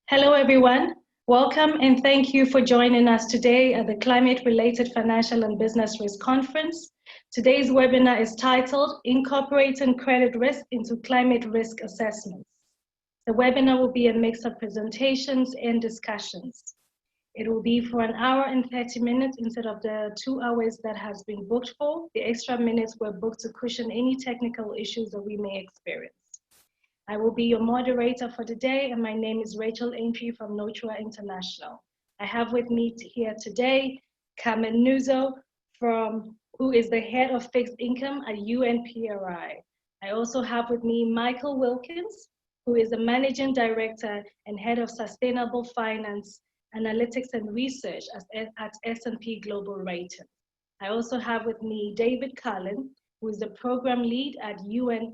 Hello, everyone. Welcome and thank you for joining us today at the Climate-Related Financial and Business Risk Conference. Today's webinar is titled Incorporating Credit Risk into Climate Risk Assessments. The webinar will be a mix of presentations and discussions. It will be for 1 hour and 30 minutes instead of the 2 hours that has been booked for. The extra minutes were booked to cushion any technical issues that we may experience. I will be your moderator for today, and my name is Rachel Aintree from Notra International. I have with me here today Carmen Nuzo, who is the head of fixed income at UNPRI. I also have with me Michael Wilkins, who is the managing director and head of sustainable finance, analytics and research at S&P Global Ratings. I also have with me David Cullen, who is the program lead at UN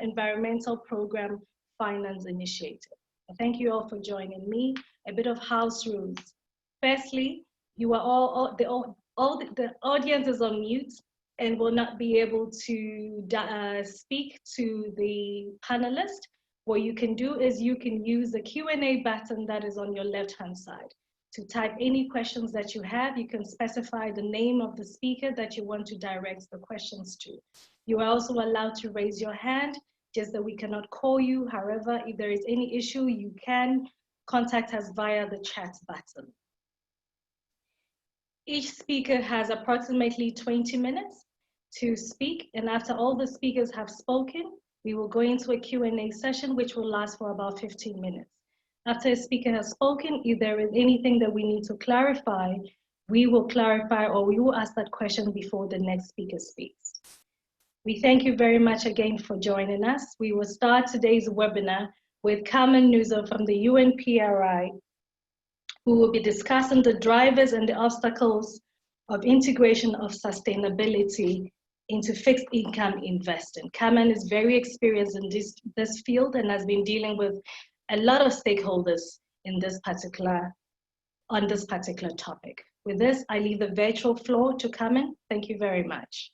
Environmental Program Finance Initiative. Thank you all for joining me. A bit of house rules. Firstly, you are the audience is on mute and will not be able to speak to the panelist. What you can do is you can use the Q&A button that is on your left-hand side. To type any questions that you have, you can specify the name of the speaker that you want to direct the questions to. You are also allowed to raise your hand, just that we cannot call you. However, if there is any issue, you can contact us via the chat button. Each speaker has approximately 20 minutes to speak, and after all the speakers have spoken, we will go into a Q&A session, which will last for about 15 minutes. After a speaker has spoken, if there is anything that we need to clarify, we will clarify or we will ask that question before the next speaker speaks. We thank you very much again for joining us. We will start today's webinar with Carmen Nuzo from the UNPRI, who will be discussing the drivers and the obstacles of integration of sustainability into fixed income investing. Carmen is very experienced in this field and has been dealing with a lot of stakeholders on this particular topic. With this, I leave the virtual floor to Carmen. Thank you very much.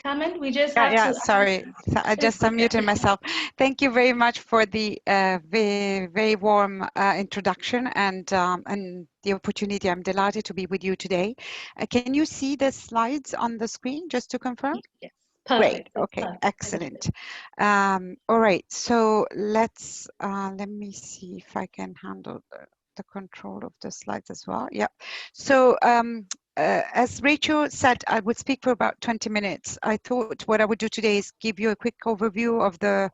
Carmen, we just have to... Sorry, I just unmuted myself. Thank you very much for the very warm introduction and the opportunity. I'm delighted to be with you today. Can you see the slides on the screen, just to confirm? Yes. Perfect. Great. Okay, excellent. All right, so let me see if I can handle the control of the slides as well. Yeah. So as Rachel said, I would speak for about 20 minutes. I thought what I would do today is give you a quick overview of the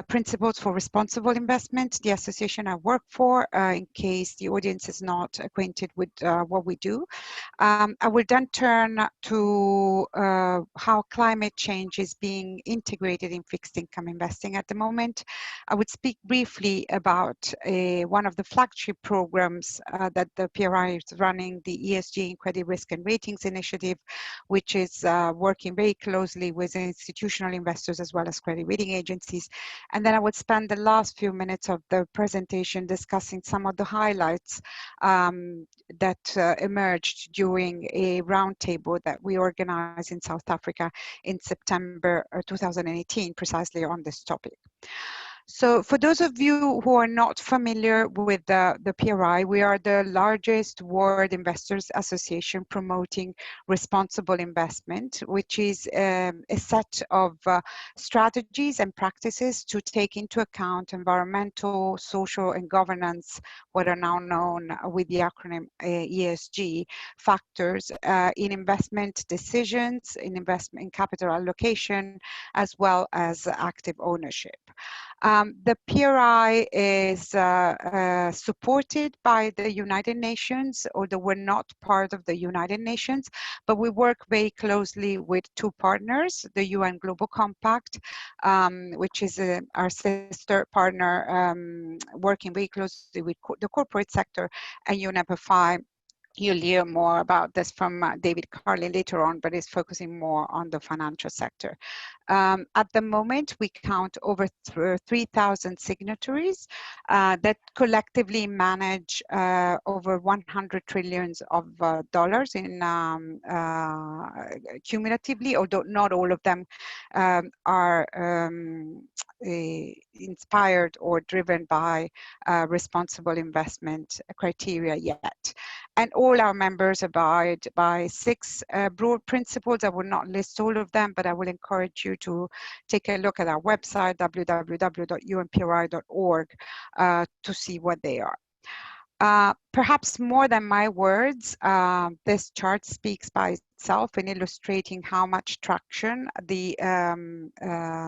principles for responsible investment, the association I work for, in case the audience is not acquainted with what we do. I will then turn to how climate change is being integrated in fixed income investing at the moment. I would speak briefly about one of the flagship programs that the PRI is running, the ESG in Credit Risk and Ratings Initiative, which is working very closely with institutional investors as well as credit rating agencies. And then I would spend the last few minutes of the presentation discussing some of the highlights that emerged during a roundtable that we organized in South Africa in September 2018, precisely on this topic. So for those of you who are not familiar with the PRI, we are the largest world investors association promoting responsible investment, which is a set of strategies and practices to take into account environmental, social, and governance, what are now known with the acronym ESG, factors in investment decisions, in investment in capital allocation, as well as active ownership. The PRI is supported by the United Nations, although we're not part of the United Nations, but we work very closely with two partners, the UN Global Compact, which is our sister partner, working very closely with the corporate sector, and UNEP-FI, You'll hear more about this from David Carlin later on, but is focusing more on the financial sector. At the moment, we count over 3,000 signatories that collectively manage over 100 trillions of dollars in cumulatively, although not all of them are inspired or driven by responsible investment criteria yet. And all our members abide by 6 broad principles. I will not list all of them, but I will encourage you to take a look at our website, www.unpri.org, to see what they are. Perhaps more than my words, this chart speaks by itself in illustrating how much traction the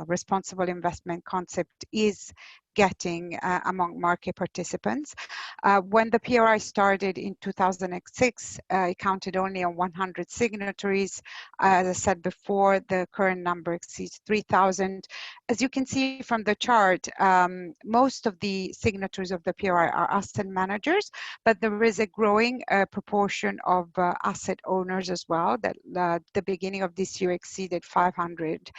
responsible investment concept is getting among market participants. When the PRI started in 2006, it counted only on 100 signatories. As I said before, the current number exceeds 3,000. As you can see from the chart, most of the signatories of the PRI are asset managers, but there is a growing proportion of asset owners as well that the beginning of this year exceeded 500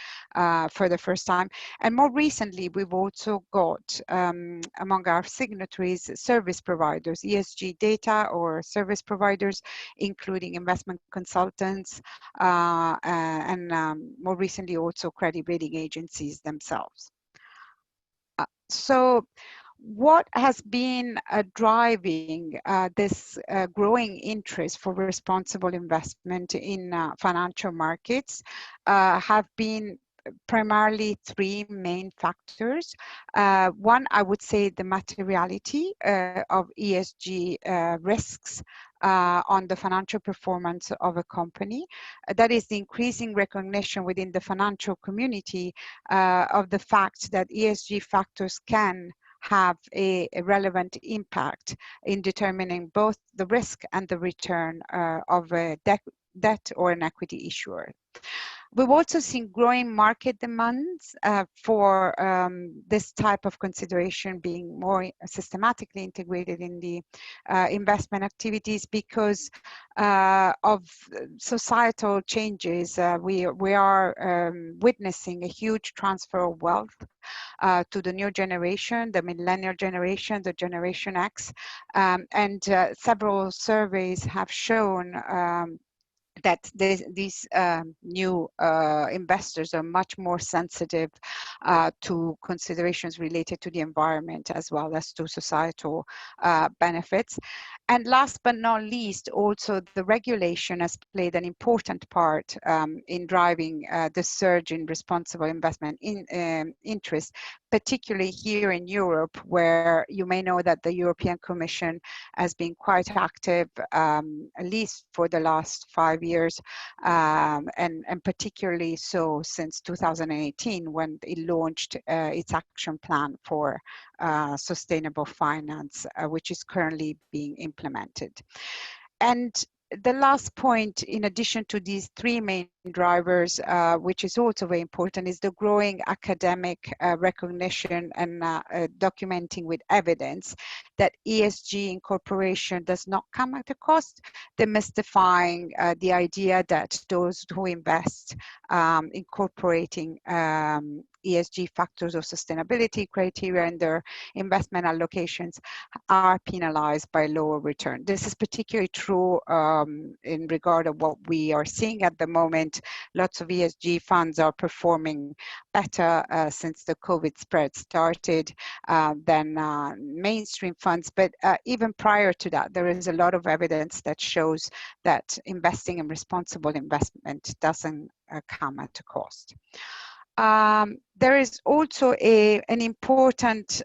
for the first time. And more recently, we've also got among our signatories service providers, ESG data or service providers, including investment consultants and more recently also credit rating agencies themselves. So what has been driving this growing interest for responsible investment in financial markets have been primarily 3 main factors. One, I would say the materiality of ESG risks on the financial performance of a company. That is the increasing recognition within the financial community of the fact that ESG factors can have a relevant impact in determining both the risk and the return of a debt or an equity issuer. We've also seen growing market demands for this type of consideration being more systematically integrated in the investment activities because of societal changes. We are witnessing a huge transfer of wealth to the new generation, the millennial generation, the Generation X, and several surveys have shown that these new investors are much more sensitive to considerations related to the environment as well as to societal benefits. And last but not least, also the regulation has played an important part in driving the surge in responsible investment in interest, particularly here in Europe, where you may know that the European Commission has been quite active, at least for the last 5 years, and particularly so since 2018, when it launched its action plan for sustainable finance, which is currently being implemented. And the last point, in addition to these 3 main drivers, which is also very important, is the growing academic recognition and documenting with evidence that ESG incorporation does not come at a cost, demystifying the idea that those who invest incorporating ESG factors or sustainability criteria in their investment allocations are penalized by lower return. This is particularly true in regard of what we are seeing at the moment. Lots of ESG funds are performing better since the COVID spread started than mainstream funds. But even prior to that, there is a lot of evidence that shows that investing in responsible investment doesn't come at a cost. There is also an important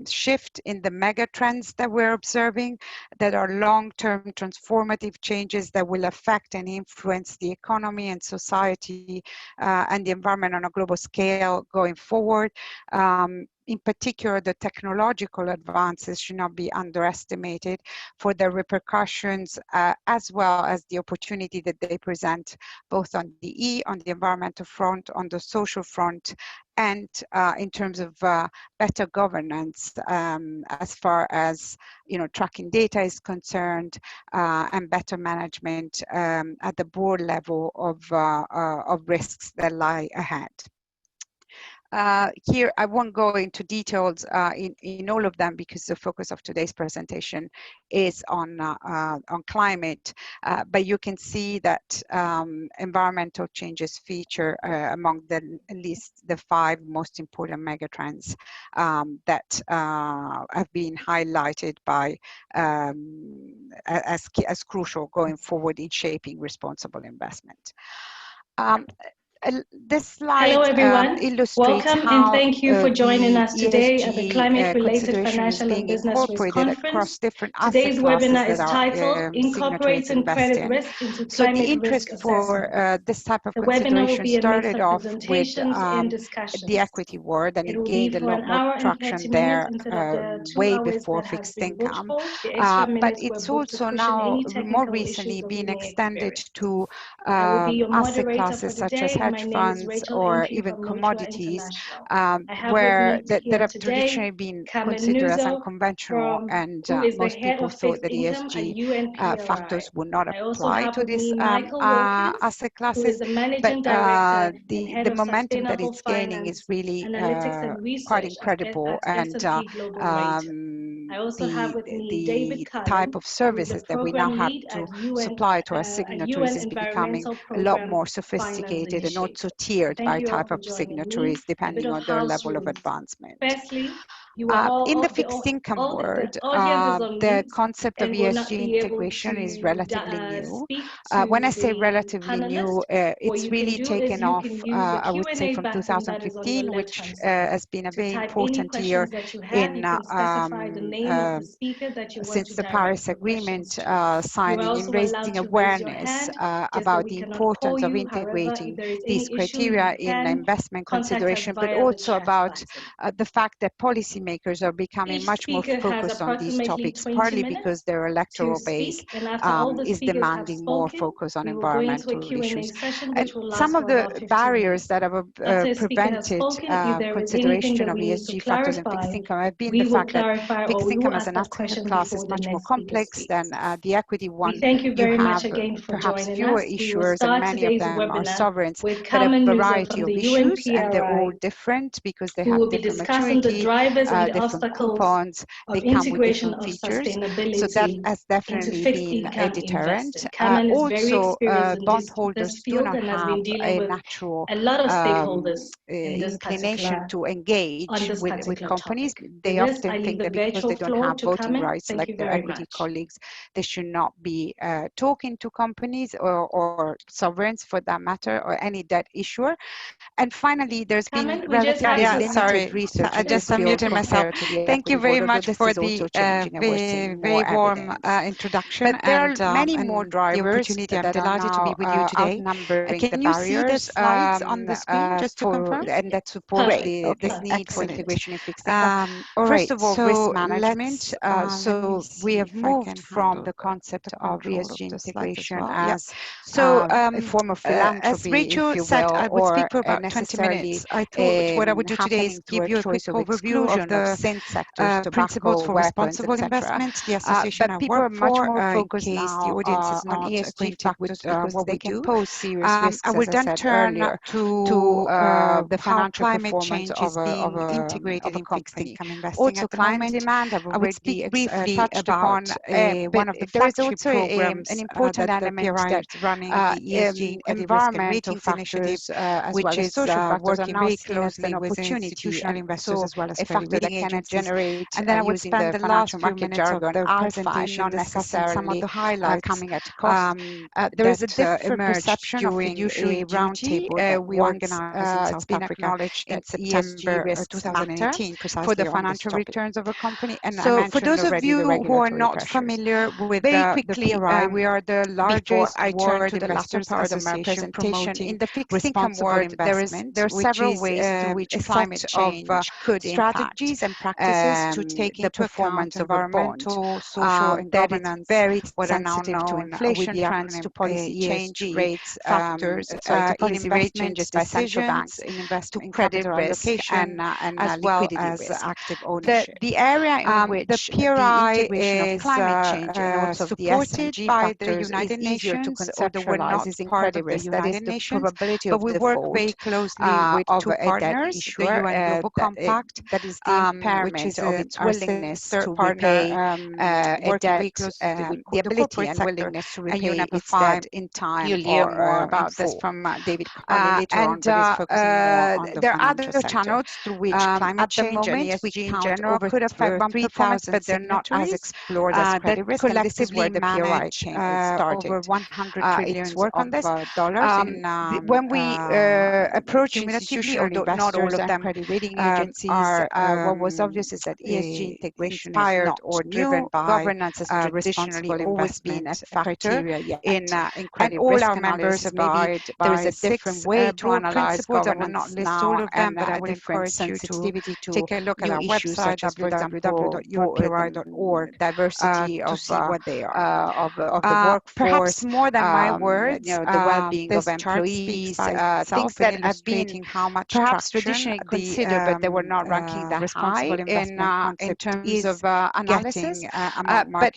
shift in the mega trends that we're observing that are long-term transformative changes that will affect and influence the economy and society and the environment on a global scale going forward. In particular, the technological advances should not be underestimated for their repercussions as well as the opportunity that they present both on the environmental front, on the social front, and in terms of better governance as far as tracking data is concerned, and better management at the board level of risks that lie ahead. Here, I won't go into details in all of them because the focus of today's presentation is on climate, but you can see that environmental changes feature among at least the 5 most important megatrends that have been highlighted by as crucial going forward in shaping responsible investment. This slide Hello, everyone. illustrates Welcome how and thank you for joining us today at the ESG Climate-Related consideration is Financial being and Business Risk incorporated across Conference. different Today's asset classes webinar that is are titled signatories Incorporating invest Credit in. Risk into So the Climate interest Risk for Assessment. this type of The webinar will consideration be a mix started of off with presentations and discussions. the equity world, and It it will be gained a for lot an more hour and traction 30 there minutes instead of the 2 way hours before that has fixed been booked income. for. The extra But minutes were it's booked to also cushion now any more technical recently issues that we been may extended experience. to I will be your asset moderator for classes such as today, and my hedge name is funds Rachel or Impey even from Mutua commodities, International. I have where with me that have today traditionally been Carmen considered as Nuzo, unconventional, and who is the most head people of thought fixed that income at ESG UNPRI. factors would not I also apply have to with this me Michael Wilkins, asset who is classes, the but managing director and head the of momentum that sustainable it's gaining is finance, really analytics and quite research incredible, at and S&P Global Ratings. I also have with me David the Cullen, type of who is the services that we now program have lead to at UN, supply to our UN signatories is becoming Environmental a lot Program more Finance sophisticated and also Initiative. tiered Thank by you all type for of joining me. signatories A bit depending of on their house level of rules. advancement. Firstly, you are all In the fixed income world, the audience is on the mute concept of and will not ESG be able integration is to relatively new. speak to When I say the relatively new, panelists. What it's you really can do taken is you off, can use the I would say, Q&A from button that is on your 2015, which left-hand side has been a to very type any important year questions that you have. in You can specify the name of the speaker that you want since to the direct Paris your questions Agreement to. You are signing, in also allowed raising to raise your awareness hand, just that about we the cannot call importance of you. However, if integrating there is these any issue, you criteria in can investment contact us consideration, but via the also chat about button. the fact that policymakers are becoming Each much more speaker has focused on these approximately topics, 20 partly minutes because their to electoral base speak, and after all the is speakers have demanding more spoken, focus on we will go into a environmental Q&A issues. session And which will last some of for the about 15 barriers minutes. that have After a speaker has prevented spoken, if there is anything consideration that of we need to ESG factors in clarify, fixed income have been we the will fact that clarify, or fixed we income will as ask an that asset question class before is the much more next speaker complex speaks. than the equity We one. thank you very much have again for perhaps joining fewer us. We will issuers, and start many of today's them are webinar sovereigns with that have Carmen a Nuzo variety from of the issues, and they're all UNPRI, different because they who have will be different discussing the maturity, drivers and the different obstacles coupons, of they come with integration different of features. So that sustainability has into definitely fixed been a income deterrent. investing. Carmen is very Also, experienced in bondholders this do field not and has have been dealing a with natural a lot of stakeholders in this inclination particular to engage with companies. topic. They With this, often I leave think the that because virtual they don't floor have to voting Carmen. rights Thank like you their very equity much. colleagues, they should not be talking to companies or sovereigns for that matter, or any debt issuer. And finally, there's been Carmen, we just relatively asked limited research I in just this field unmuted myself. compared to the Thank you equity very world, although much this for is the also changing and we're seeing more very warm evidence. introduction, But there are many and more the drivers opportunity. I'm that are delighted to now be with you today. outnumbering Can the you see the barriers slides on the screen, just to confirm? and that support Perfect. this Okay, need for excellent. integration in fixed income. All First right, of all, so risk management. So we have if I moved can from handle the concept the of control ESG of the slides as integration well. Yeah. as So a form of as philanthropy, Rachel if you said, will, I would or speak for about 20 necessarily minutes. I thought what I would do today is happening through give a you a quick choice of overview of exclusion the of sin sectors, principles tobacco, for weapons, responsible etc. investment, the association But I people work are much for, more in focused case the now audience is on not ESG acquainted factors with because what they we can do. pose serious risks, I will as I then said turn earlier, to the how financial climate performance change is being integrated of a in fixed company. income investing Also, at the client moment. demand, I've I would speak already briefly touched about upon, but one of the there is flagship also programs an important that the element PRI that is running, the ESG Credit Risk and environmental Ratings Initiative, factors as which well as is social factors are working now very seen as closely an with opportunity, institutional and investors so as well as a credit factor that rating can agencies. generate, And then I would using spend the the financial last few market minutes of jargon, the alpha, presentation not discussing some of necessarily the highlights coming at a cost. There is a that different emerged perception of during fiduciary a duty. roundtable that We we once, organized in it's South been Africa acknowledged in that ESG September risks matter 2018, for precisely the on this financial topic. returns of a company, and I So for mentioned those of already you the who are regulatory not pressures. familiar with Very the quickly, PRI, we are the before largest I turn world to the latter investors part of my association presentation, promoting in the fixed income responsible world, investment, there are which several is ways through which a climate set of change could impact strategies and practices to take into account environmental, social, and governance, what are now known with the acronym to policy change rates, factors in investment decisions, in investment credit allocation, as well as active ownership. The area in which the PRI is climate change and also supported by the United Nations, although we're not part of the United Nations, but we work very closely with two partners, the UN Global Compact, that is the impairment of its willingness to repay a debt, the ability and willingness to repay its debt in time. You'll hear more about this from David Carley later on, but is focusing more on the there are other channels through which climate change and ESG in general could affect 3,000, but they're not as explored as credit risk. And this is where the PRI started. Over 100 trillion work on this dollars. When we approach institutional investors, not all of them credit rating agencies, what was obvious is that ESG integration is not or driven by governance has traditionally always been a factor in credit risk. All our members, maybe there is a different way to analyze governance. I will not list all of them, but I would encourage you to take a look at our website, www.yourpri.org, diversity to see what they are of the workforce. Perhaps more than my words, the well-being of employees, things that have been how much perhaps traditionally considered, but they were not ranking that high in terms of analysis. But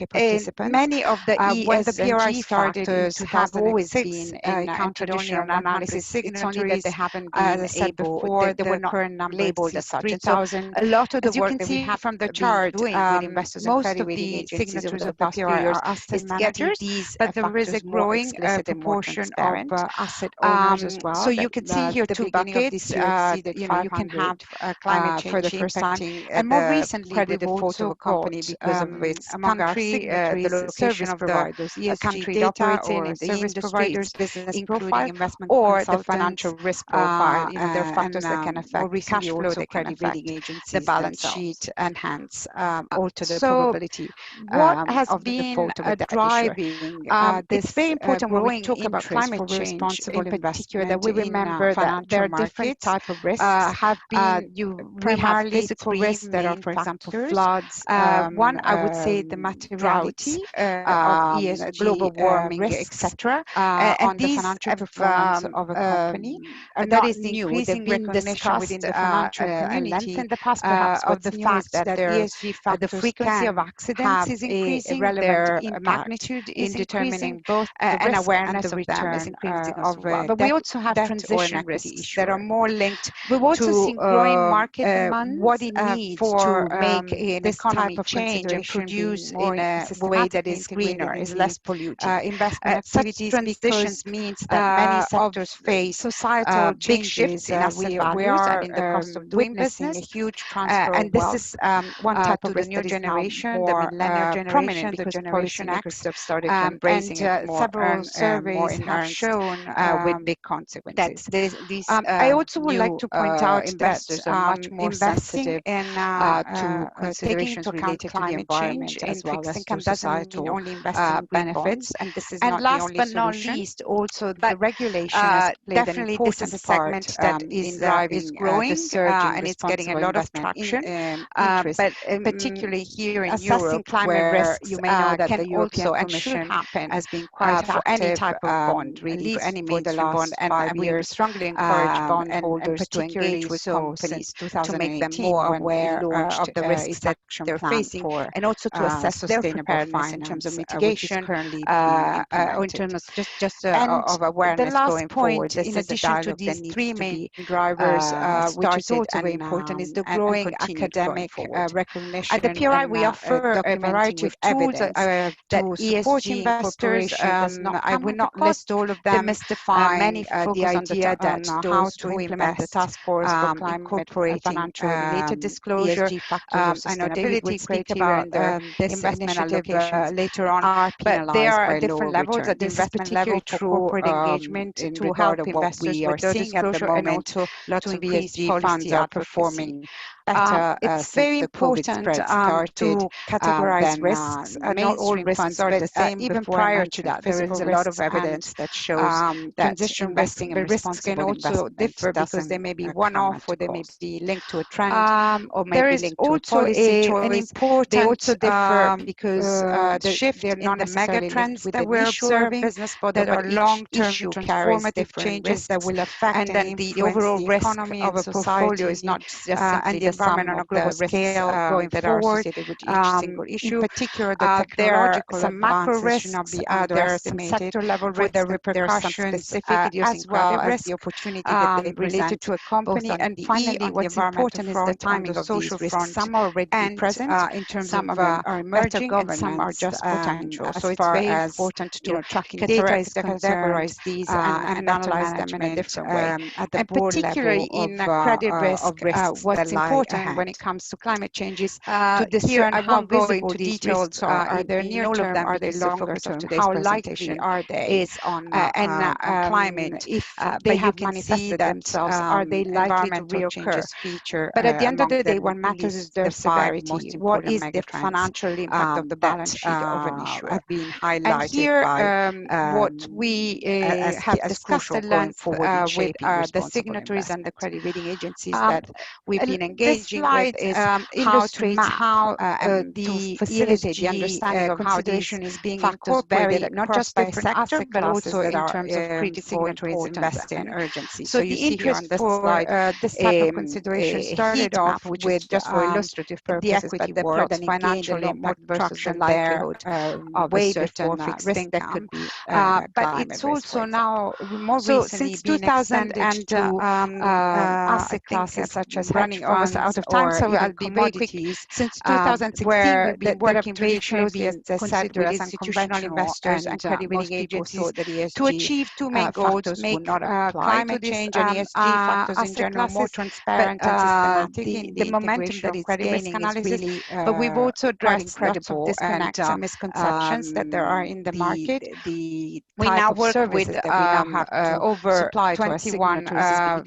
many of the ESG factors have always been in traditional analysis signatories. They haven't been, as I said before, they were not labeled as such. And so a lot of the work that we have from the chart with investors and credit rating agencies signatories of the PRI are asset managers, but there is a growing proportion of asset owners as well. So you can see here two buckets. You can have climate change for the first time, and more recently credit default of a company because of its country, the location of providers, country it operates in, the service providers, business profile, investment or the financial risk profile. There are factors that can affect cash flow, that can affect the balance sheet, and hence alter the probability. What has been driving this? It's very important when we talk about climate change, in particular, that we remember that there are different types of risks. Have been primarily physical risks that are, for example, floods. One, I would say, the materiality of ESG, global warming, etc. And these financial performance of a company are that is increasing recognition within the financial community in the past, perhaps, of the fact that ESG factors, the frequency of accidents is increasing, their magnitude is determining both and awareness of them is increasing as well. But we also have transition risks that are more linked. We've also seen growing market demand, what it needs to make this type of change and produce in a way that is greener, is less polluting. Investment activities transitions means that many sectors face societal big shifts in asset values and in the cost of doing business. A huge transfer and this is one type of the new generation, the millennial generation, the Generation X have started embracing it more. Several surveys have shown with big consequences. I also would like to point out investors are much more sensitive to considerations related to climate change as well as to societal only investing in benefits. And this is not last but not least, also the regulation has played an important segment that is growing and it's getting a lot of traction. But particularly here in Europe, climate risks, you may know that the European Commission has been quite for any type of bond, really, for any major bond, and we strongly encourage bondholders to engage with companies to make them more aware of the risks that they're facing, and also to assess their preparedness in terms of mitigation, or in terms of awareness going forward. In addition to these three main drivers, which is also very important, is the growing academic recognition. At the PRI, we offer a variety of tools that support investors. I will not list all of them. Many focus on the idea that how to implement the task force for climate financial related disclosure. I know David will speak about this initiative later on, but there are different levels at this particular corporate engagement to help investors with their disclosure and also lots of ESG funds are performing better. It's very important to categorize risks. Not all risks are the same. Even prior to that, there is a lot of evidence that shows that transition investing and risks can also differ because they may be one-off or they may be linked to a trend. or maybe linked to a policy choice. They also differ because the shift in the mega trends that we're observing that are long-term transformative changes that will affect and then the overall risk of a portfolio is not just simply the sum of the risks going that are associated with each single issue. In particular, the technological some macro risks, there are some sector-level risks, there are repercussions, as well as the opportunity that they related to a company. And finally, what's important is the timing of these risks. Some are already present in terms of are emerging, and some are just potential. So it's very important to tracking data is categorize these and analyze them in a different way. And particularly in credit risk, what's important when it comes to climate change is to discern how visible these risks are they near term, are they longer term, how likely are they on climate, if they have manifested themselves, are they likely to reoccur? But at the end of the day, what matters is their severity. What is the financial impact of the balance sheet of an issuer? And here, what we have discussed at length with the signatories and the credit rating agencies that we've been engaging with is illustrates how to facilitate the understanding of how this is being incorporated, not just by sector, but also in terms of critical importance and urgency. So the interest for this type of consideration started off with, just for illustrative purposes, but the financial impact versus the likelihood of a certain risk that could be but it's also now more recently been extended to asset classes such as running almost out of time, so I'll be very quick. Since 2016, we've been working very closely, as I said, with institutional investors and credit rating agencies to achieve two main goals: make climate change and ESG factors in general more transparent and systematic. The momentum that it's gaining is really, but we've also addressed lots of disconnects and misconceptions that there are in the market. We now work with over 21,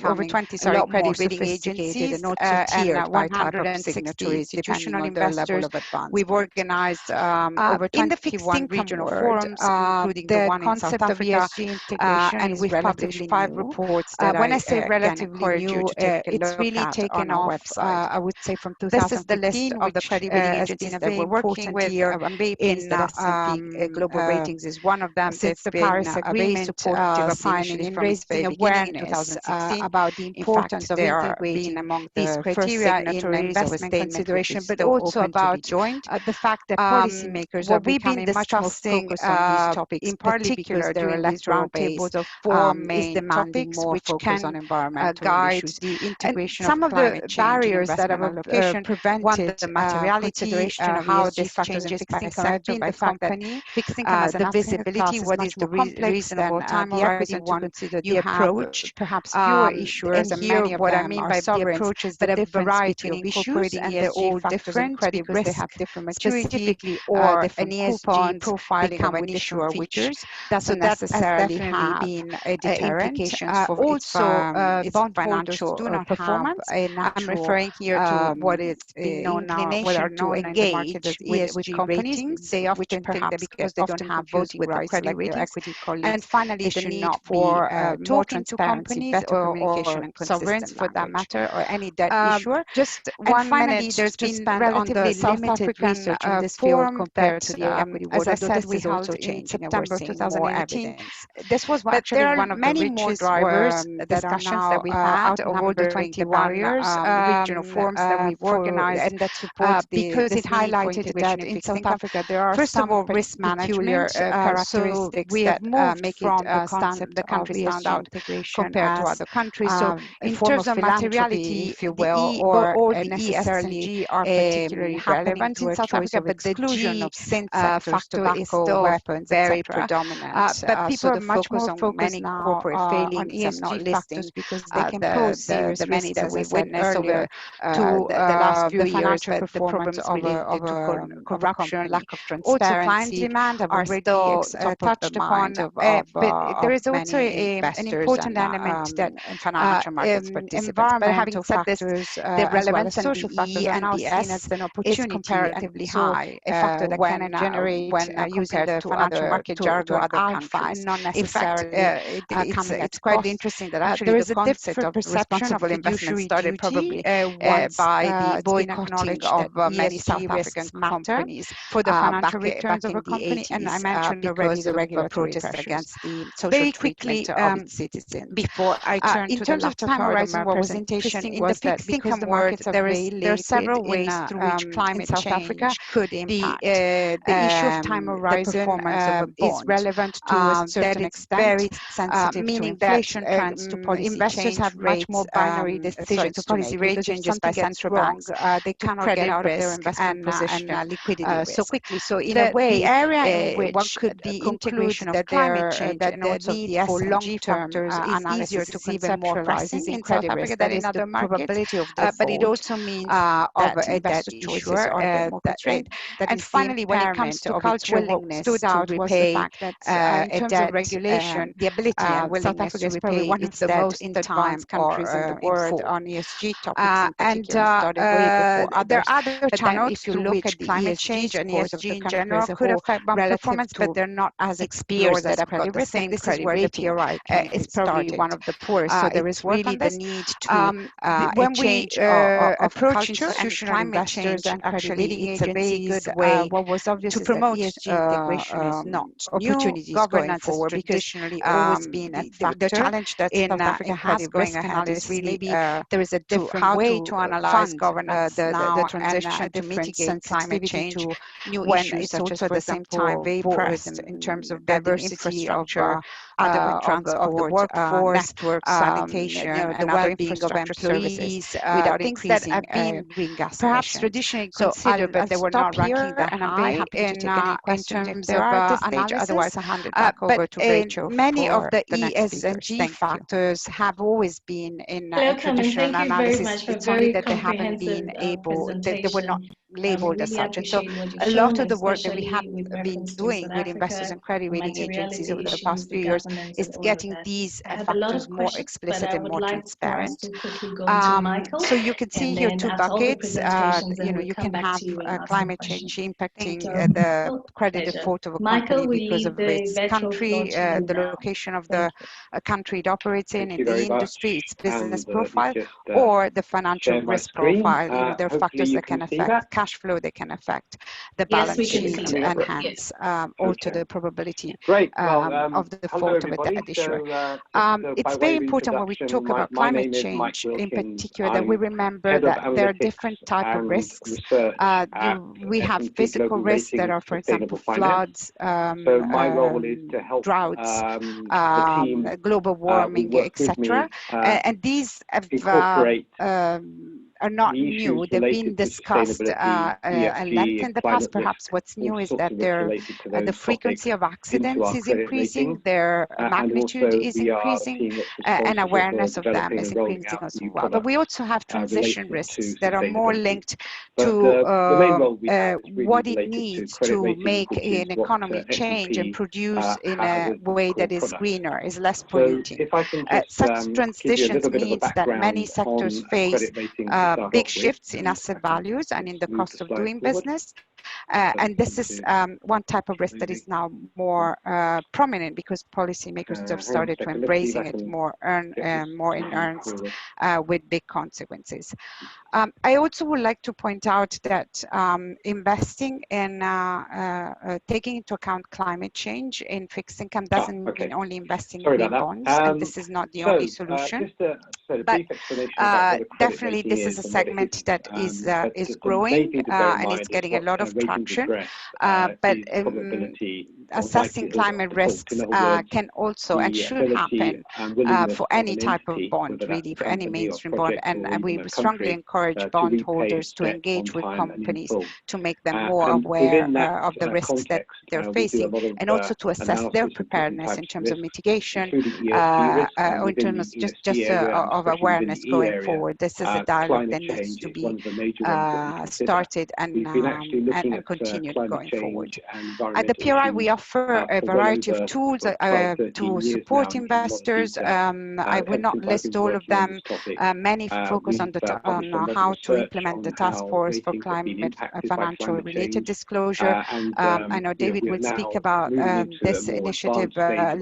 over 20 credit rating agencies and 160 institutional investors. We've organized over 21 regional forums, including the one in South Africa, and we've published 5 reports. When I say relatively new, it's really taken off, I would say, from 2015. This is the list of the credit rating agencies that we're working with. I'm very pleased that S&P Global Ratings is one of them. Since the Paris Agreement, signing in raising awareness about the importance of integrating among these criteria in investment consideration, but also about the fact that policymakers are becoming much more focused on these topics, in particular during these roundtables of 4 main topics, which can guide the integration of climate change in investment allocation, prevented the materiality, how this changes fixed income by company, fixed income as the visibility, what is the reasonable time horizon to consider the approach, perhaps fewer issuers, and many of what I mean by the approach is the variety of issues, and they're all different because they have different maturity or an ESG profiling of an issuer, which doesn't necessarily have implications for its financial performance. I'm referring here to what is being known now, what are known in the market as ESG companies. They often think that because they don't have voting rights like their equity colleagues. And finally, the need for more transparency, better communication, and sovereigns for that matter, or any debt issuer. Just one minute, there's been relatively limited research in this field compared to the equity world. As I said, we held in September 2018. This was actually one of the richest drivers, discussions that we had of all the 20 barriers, regional forums that we've organized, and that support because it highlighted that in South Africa there are first of all risk management characteristics that make it the country stand out compared to other countries. So in terms of materiality, if you will, or necessarily are particularly relevant in South Africa, but the exclusion of sin sectors, tobacco, weapons, very predominant. But people are much more focused now corporate failings on ESG factors because they can pose serious risks, as I said earlier, to the last few years, but the problems related to corruption, lack of transparency, also client demand are still touched upon. But there is also an important element that financial markets participants. But having said this, the relevance and social factors are now seen as an opportunity, comparatively high, a factor that can generate compared to financial market jargon alpha, and not necessarily it's quite interesting that actually the concept of responsible investment started probably by the boycotting of many South African companies for the financial returns of a company, and I mentioned already the regulatory protest against the social treatment of its citizens. Before I turn to the latter part of my presentation, in the fixed income world, there are several ways through which climate change could impact. The issue of time horizon is relevant to a certain extent, very sensitive to inflation trends, to policy investors have much more binary decisions to policy rate changes by central banks. They cannot get out of their investment position and liquidity so quickly. So in a way, the area in which one could the integration of climate change and also the S&G factors is easier to conceptualize in South Africa than in other markets, but it also means that investor choices are a bit more constrained. And finally, when it comes to culture, what stood out was the fact that in terms of regulation, the ability and willingness South Africa is probably one of the most advanced countries in the world on ESG topics in particular, there are other channels if you look at climate change and ESG in general could affect bond performance, but they're not as explored as credit risk. And this is where the PRI is probably one of the poorest. So there is really the need to when we approach institutional investors and credit rating agencies, what was obvious to promote ESG integration is not opportunities governance going forward, because traditionally always been a factor. The challenge that South Africa has going ahead is really there is a different way to analyze governance the transition to mitigate climate change to new issues, such as, for example, very pressed in terms of diversity of adequate transport, of the workforce, network, sanitation, and the well-being of employees, without increasing green gas perhaps traditionally considered, but they were not ranking that high in terms of analysis. Otherwise, I hand it back over to Rachel. Many of the ESG factors have always been in traditional analysis. It's only that they haven't been able, they were not labeled as such. And so a lot of the work that we have been doing with investors and credit rating agencies over the past few years is getting these factors more explicit and more transparent. So you can see here two buckets. You can have climate change impacting the credit default of a company because of its country, the location of the country it operates in the industry, its business profile, or the financial risk profile. There are factors that can affect cash flow, they can affect the balance sheet, and hence alter the probability of the default of a debt issuer. It's very important when we talk about climate change in particular that we remember that there are different types of risks. We have physical risks that are, for example, floods, droughts, global warming, etc. And these are not new. They've been discussed and length in the past. Perhaps what's new is that the frequency of accidents is increasing, their magnitude is increasing, and awareness of them is increasing as well. But we also have transition risks that are more linked to what it needs to make an economy change and produce in a way that is greener, is less polluting. Such transitions means that many sectors face big shifts in asset values and in the cost of doing business. And this is one type of risk that is now more prominent because policymakers have started to embracing it more in earnest with big consequences. I also would like to point out that investing in taking into account climate change in fixed income doesn't mean only investing in green bonds, and this is not the only solution. But definitely this is a segment that is growing and it's getting a lot of traction. But assessing climate risks can also and should happen for any type of bond, really, for any mainstream bond. And we strongly encourage bondholders to engage with companies to make them more aware of the risks that they're facing, and also to assess their preparedness in terms of mitigation or in terms of awareness going forward. This is a dialogue that needs to be started and continued going forward. At the PRI, we offer a variety of tools to support investors. I will not list all of them. Many focus on how to implement the task force for climate financial related disclosure. I know David will speak about this initiative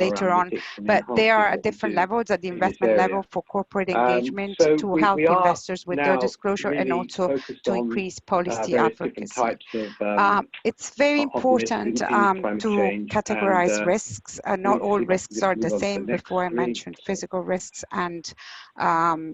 later on, but there are different levels at the investment level for corporate engagement to help investors with their disclosure and also to increase policy advocacy. It's very important to categorize risks. Not all risks are the same. Before I mentioned physical risks and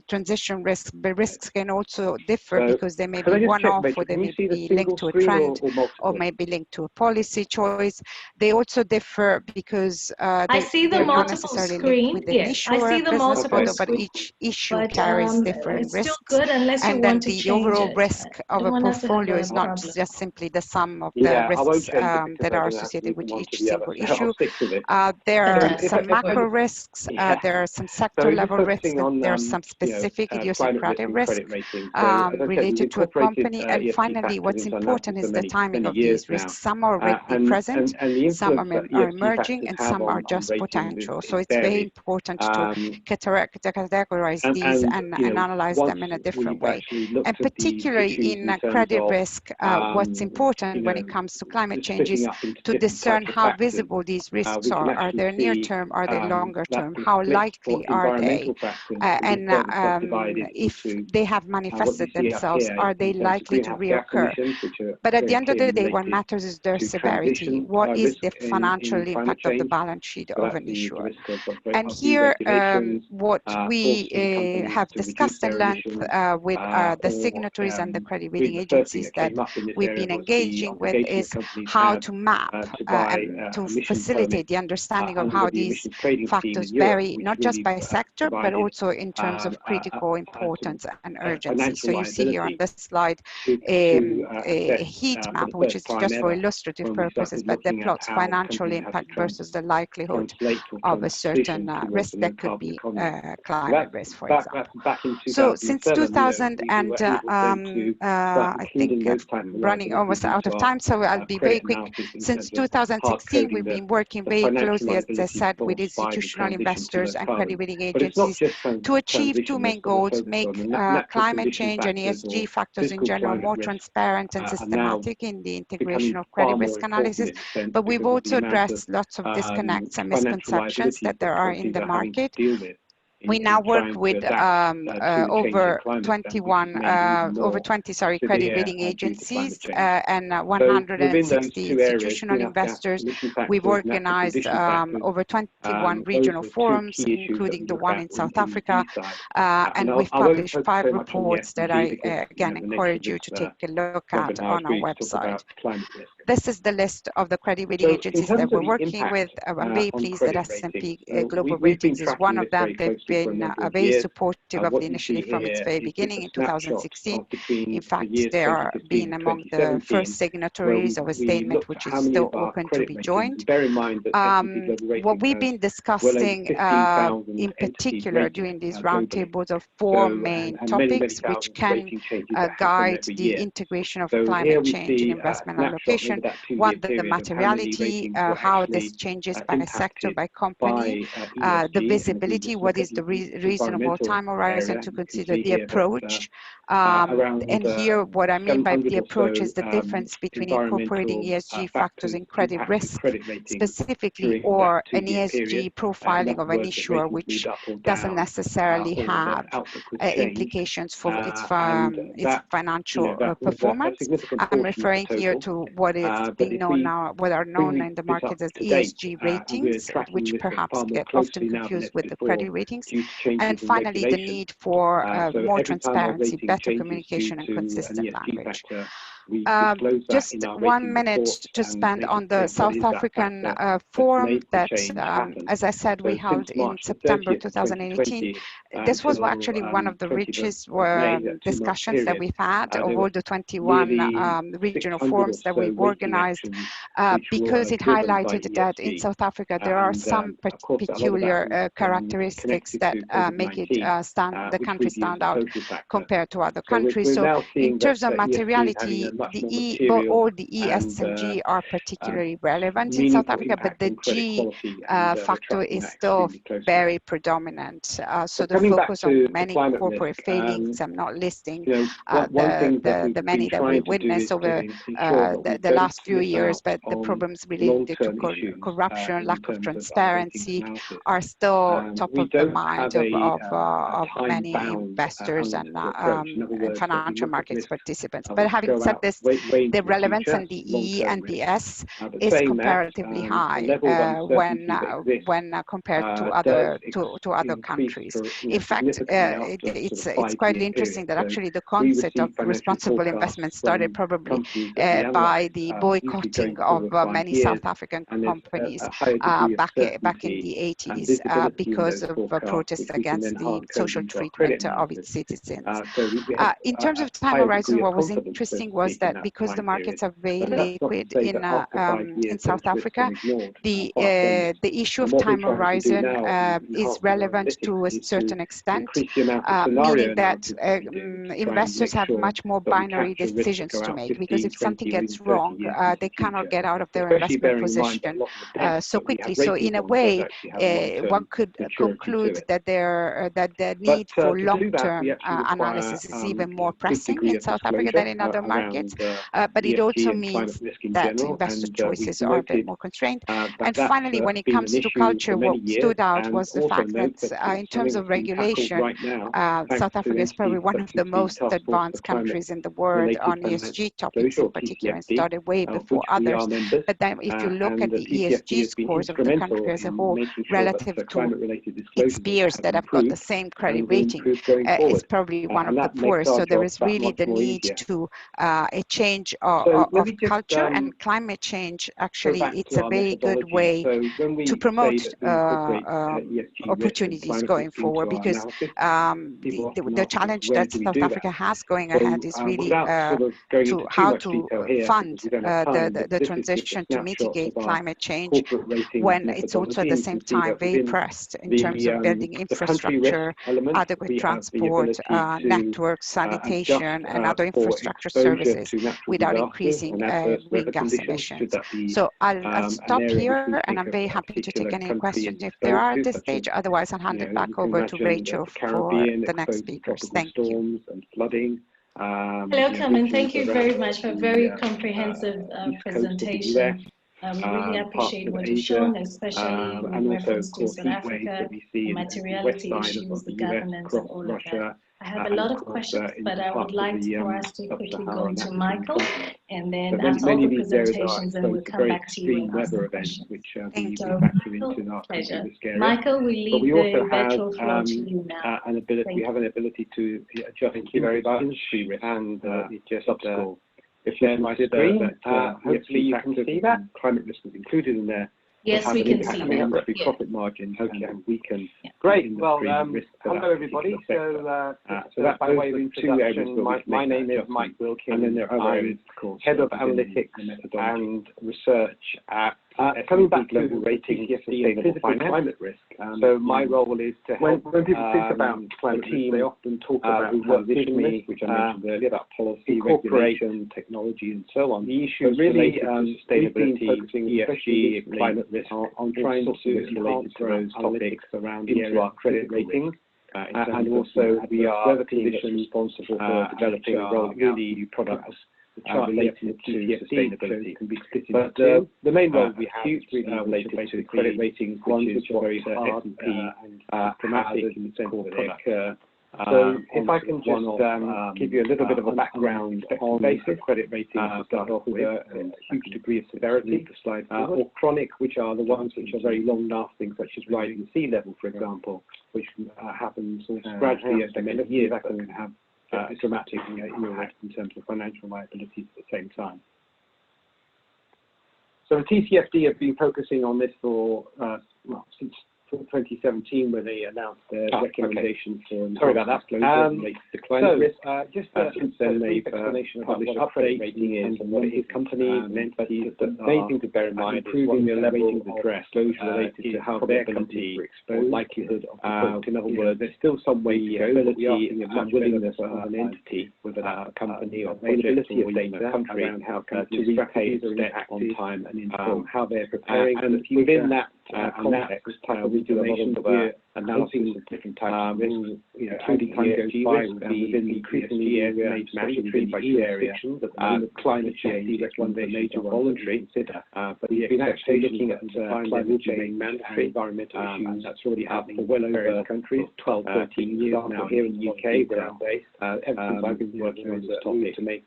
transition risks, but risks can also differ because they may be one-off, or they may be linked to a trend, or may be linked to a policy choice. They also differ because I see the multiple screen. Yes, I see the multiple but each issue carries different risks. Still good unless you want to change the overall it. risk of a portfolio is not just simply the sum of the risks that are associated with each single issue. There are some macro risks, there are some sector level risks, there are some specific idiosyncratic risks related to a company. And finally, what's important is the timing of these risks. Some are already present, some are emerging, and some are just potential. So it's very important to categorize these and analyze them in a different way. And particularly in credit risk, what's important when it comes to climate change is to discern how visible these risks are. Are they near term? Are they longer term? How likely are they? And if they have manifested themselves, are they likely to reoccur? But at the end of the day, what matters is their severity. What is the financial impact of the balance sheet of an issuer? And here, what we have discussed at length with the signatories and the credit rating agencies that we've been engaging with is how to map and to facilitate the understanding of how these factors vary, not just by sector, but also in terms of critical importance and urgency. So you see here on this slide a heat map, which is just for illustrative purposes, but that plots financial impact versus the likelihood of a certain risk that could be climate risk, for example. So since 2000, and I think I'm running almost out of time, so I'll be very quick. Since 2016, we've been working very closely, as I said, with institutional investors and credit rating agencies to achieve two main goals: make climate change and ESG factors in general more transparent and systematic in the integration of credit risk analysis. But we've also addressed lots of disconnects and misconceptions that there are in the market. We now work with over 20 credit rating agencies and 160 institutional investors. We've organized over 21 regional forums, including the one in South Africa, and we've published 5 reports that I again encourage you to take a look at on our website. This is the list of the credit rating agencies that we're working with. I'm very pleased that S&P Global Ratings is one of them. They've been very supportive of the initiative from its very beginning in 2016. In fact, they are being among the first signatories of a statement which is still open to be joined. What we've been discussing in particular during these roundtables are 4 main topics which can guide the integration of climate change in investment allocation. One, the materiality, how this changes by sector, by company, the visibility, what is the reasonable time horizon to consider the approach. And here, what I mean by the approach is the difference between incorporating ESG factors in credit risk specifically, or an ESG profiling of an issuer which doesn't necessarily have implications for its financial performance. I'm referring here to what is being known now, what are known in the market as ESG ratings, which perhaps get often confused with the credit ratings. And finally, the need for more transparency, better communication, and consistent language. Just 1 minute to spend on the South African forum that, as I said, we held in September 2018. This was actually one of the richest discussions that we've had of all the 21 regional forums that we've organized, because it highlighted that in South Africa there are some peculiar characteristics that make it the country stand out compared to other countries. So in terms of materiality, much more the material all the E, and, S, and G are particularly relevant in South Africa, but the G factor is still very predominant. So the focus on many corporate failings, I'm not listing the many that we witnessed over the last few years, but the problems related to corruption, lack of transparency are still top of the mind of many investors and financial markets participants. But having said this, the relevance in the E and the S is comparatively high when compared to other countries. In fact, it's quite interesting that actually the concept of responsible investment started probably by the boycotting of many South African companies back in the 80s because of protests against the social treatment of its citizens. In terms of time horizon, what was interesting was that because the markets are very liquid in South Africa, the issue of time horizon is relevant to a certain extent, meaning that investors have much more binary decisions to make, because if something gets wrong, they cannot get out of their investment position so quickly. So in a way, one could conclude that the need for long-term analysis is even more pressing in South Africa than in other markets, but it also means that investor choices are a bit more constrained. And finally, when it comes to culture, what stood out was the fact that in terms of regulation, South Africa is probably one of the most advanced countries in the world on ESG topics in particular, and started way before others. But then if you look at the ESG scores of the country as a whole relative to its peers that have got the same credit rating, it's probably one of the poorest. So there is really the need to a change of culture, and climate change, actually, it's a very good way to promote opportunities going forward, because the challenge that South Africa has going ahead is really to how to fund the transition to mitigate climate change when it's also at the same time very pressed in terms of building infrastructure, adequate transport, networks, sanitation, and other infrastructure services without increasing green gas emissions. So I'll stop here, and I'm very happy to take any questions if there are at this stage. Otherwise, I'll hand it back over to Rachel for the next speakers. Thank you. Hello, Carmen. Thank you very much for a very comprehensive presentation. We really appreciate what you've shown, especially with reference to South Africa, the materiality issues, the governance, and all of that. I have a lot of questions, but I would like for us to quickly go to Michael, and then after all the presentations, then we'll come back to you and ask the questions. Thank you. Pleasure. Michael, we leave the virtual floor to you now. We have an ability to adjust very much, and just if there's my screen, hopefully you can see that. Climate risk is included in there. Yes, we can see that. Profit margin, and we can. Great. Well, hello everybody. So that's by way of introduction. My name is Mike Wilkins, and then there are I'm head of analytics and research at coming back to rating and physical climate risk. So my role is to help when people think about climate risk, they often talk about transition risk, which I mentioned earlier, about policy, regulation, technology, and so on. The issues really sustainability, ESG, climate risk, on trying to enhance those topics around into our credit ratings. And also we are responsible for developing and rolling out new products related to sustainability. But the main role we have is related to credit ratings, ones which are very hard and dramatic in the sense that so if I can just give you a little bit of a background on basic credit ratings to start off with, a huge degree of severity, or chronic, which are the ones which are very long-lasting, such as rising the sea level, for example, which happens gradually over many years, that can have a dramatic impact in terms of financial liabilities at the same time. So the TCFD have been focusing on this for since 2017 when they announced their recommendations for sorry about that. Related to climate risk. Just since then they've published a credit rating is and what it is companies and entities. The main thing to bear in mind is improving the level of disclosure related to how their companies are exposed, likelihood of default. In other words, there's still some way to go, but we are seeing a much willingness of an entity, whether that's a company or project or even a country, around how to repay debt on time and in full, how they're preparing for the future. Within that context, we do a lot of analysis of different types of risks, including ESG risk, and within the increasingly estimated magnitude by jurisdictions. At the moment, climate change is one of the major voluntary, but we've been actually looking at climate change mandatory environmental issues. That's already happening for well over countries, 12, 13 years now here in the UK, where I'm based. Ever since I've been working on this topic to make,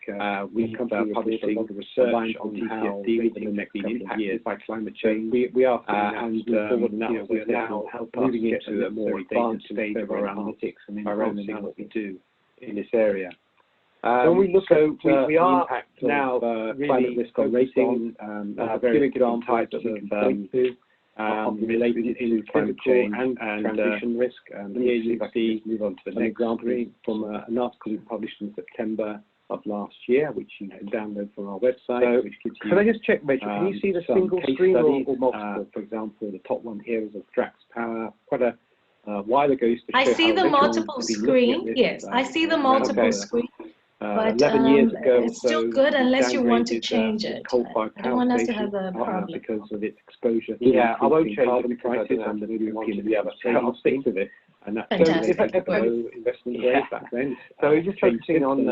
we have published a lot of research on TCFD within the next couple of years by climate change. We are and forward now, we are now moving into a more advanced stage of our analytics and enhancing what we do in this area. When we look at we are now climate risk on rating, very good types of related to climate change and transition risk. Here you see, move on to the next example from an article we published in September of last year, which you can download from our website. Which gives you, can I just check, Rachel, can you see the single screen or multiple? For example, the top one here is of Drax Power. Quite a while ago. I see the multiple screen. Yes, I see the multiple screen. But 11 years ago, it's still good unless you want to change it. I don't want us to have a problem. Because of its exposure to I won't change carbon prices and the European Union. I'll stick to this. And that's investment grade back then. So we're just focusing on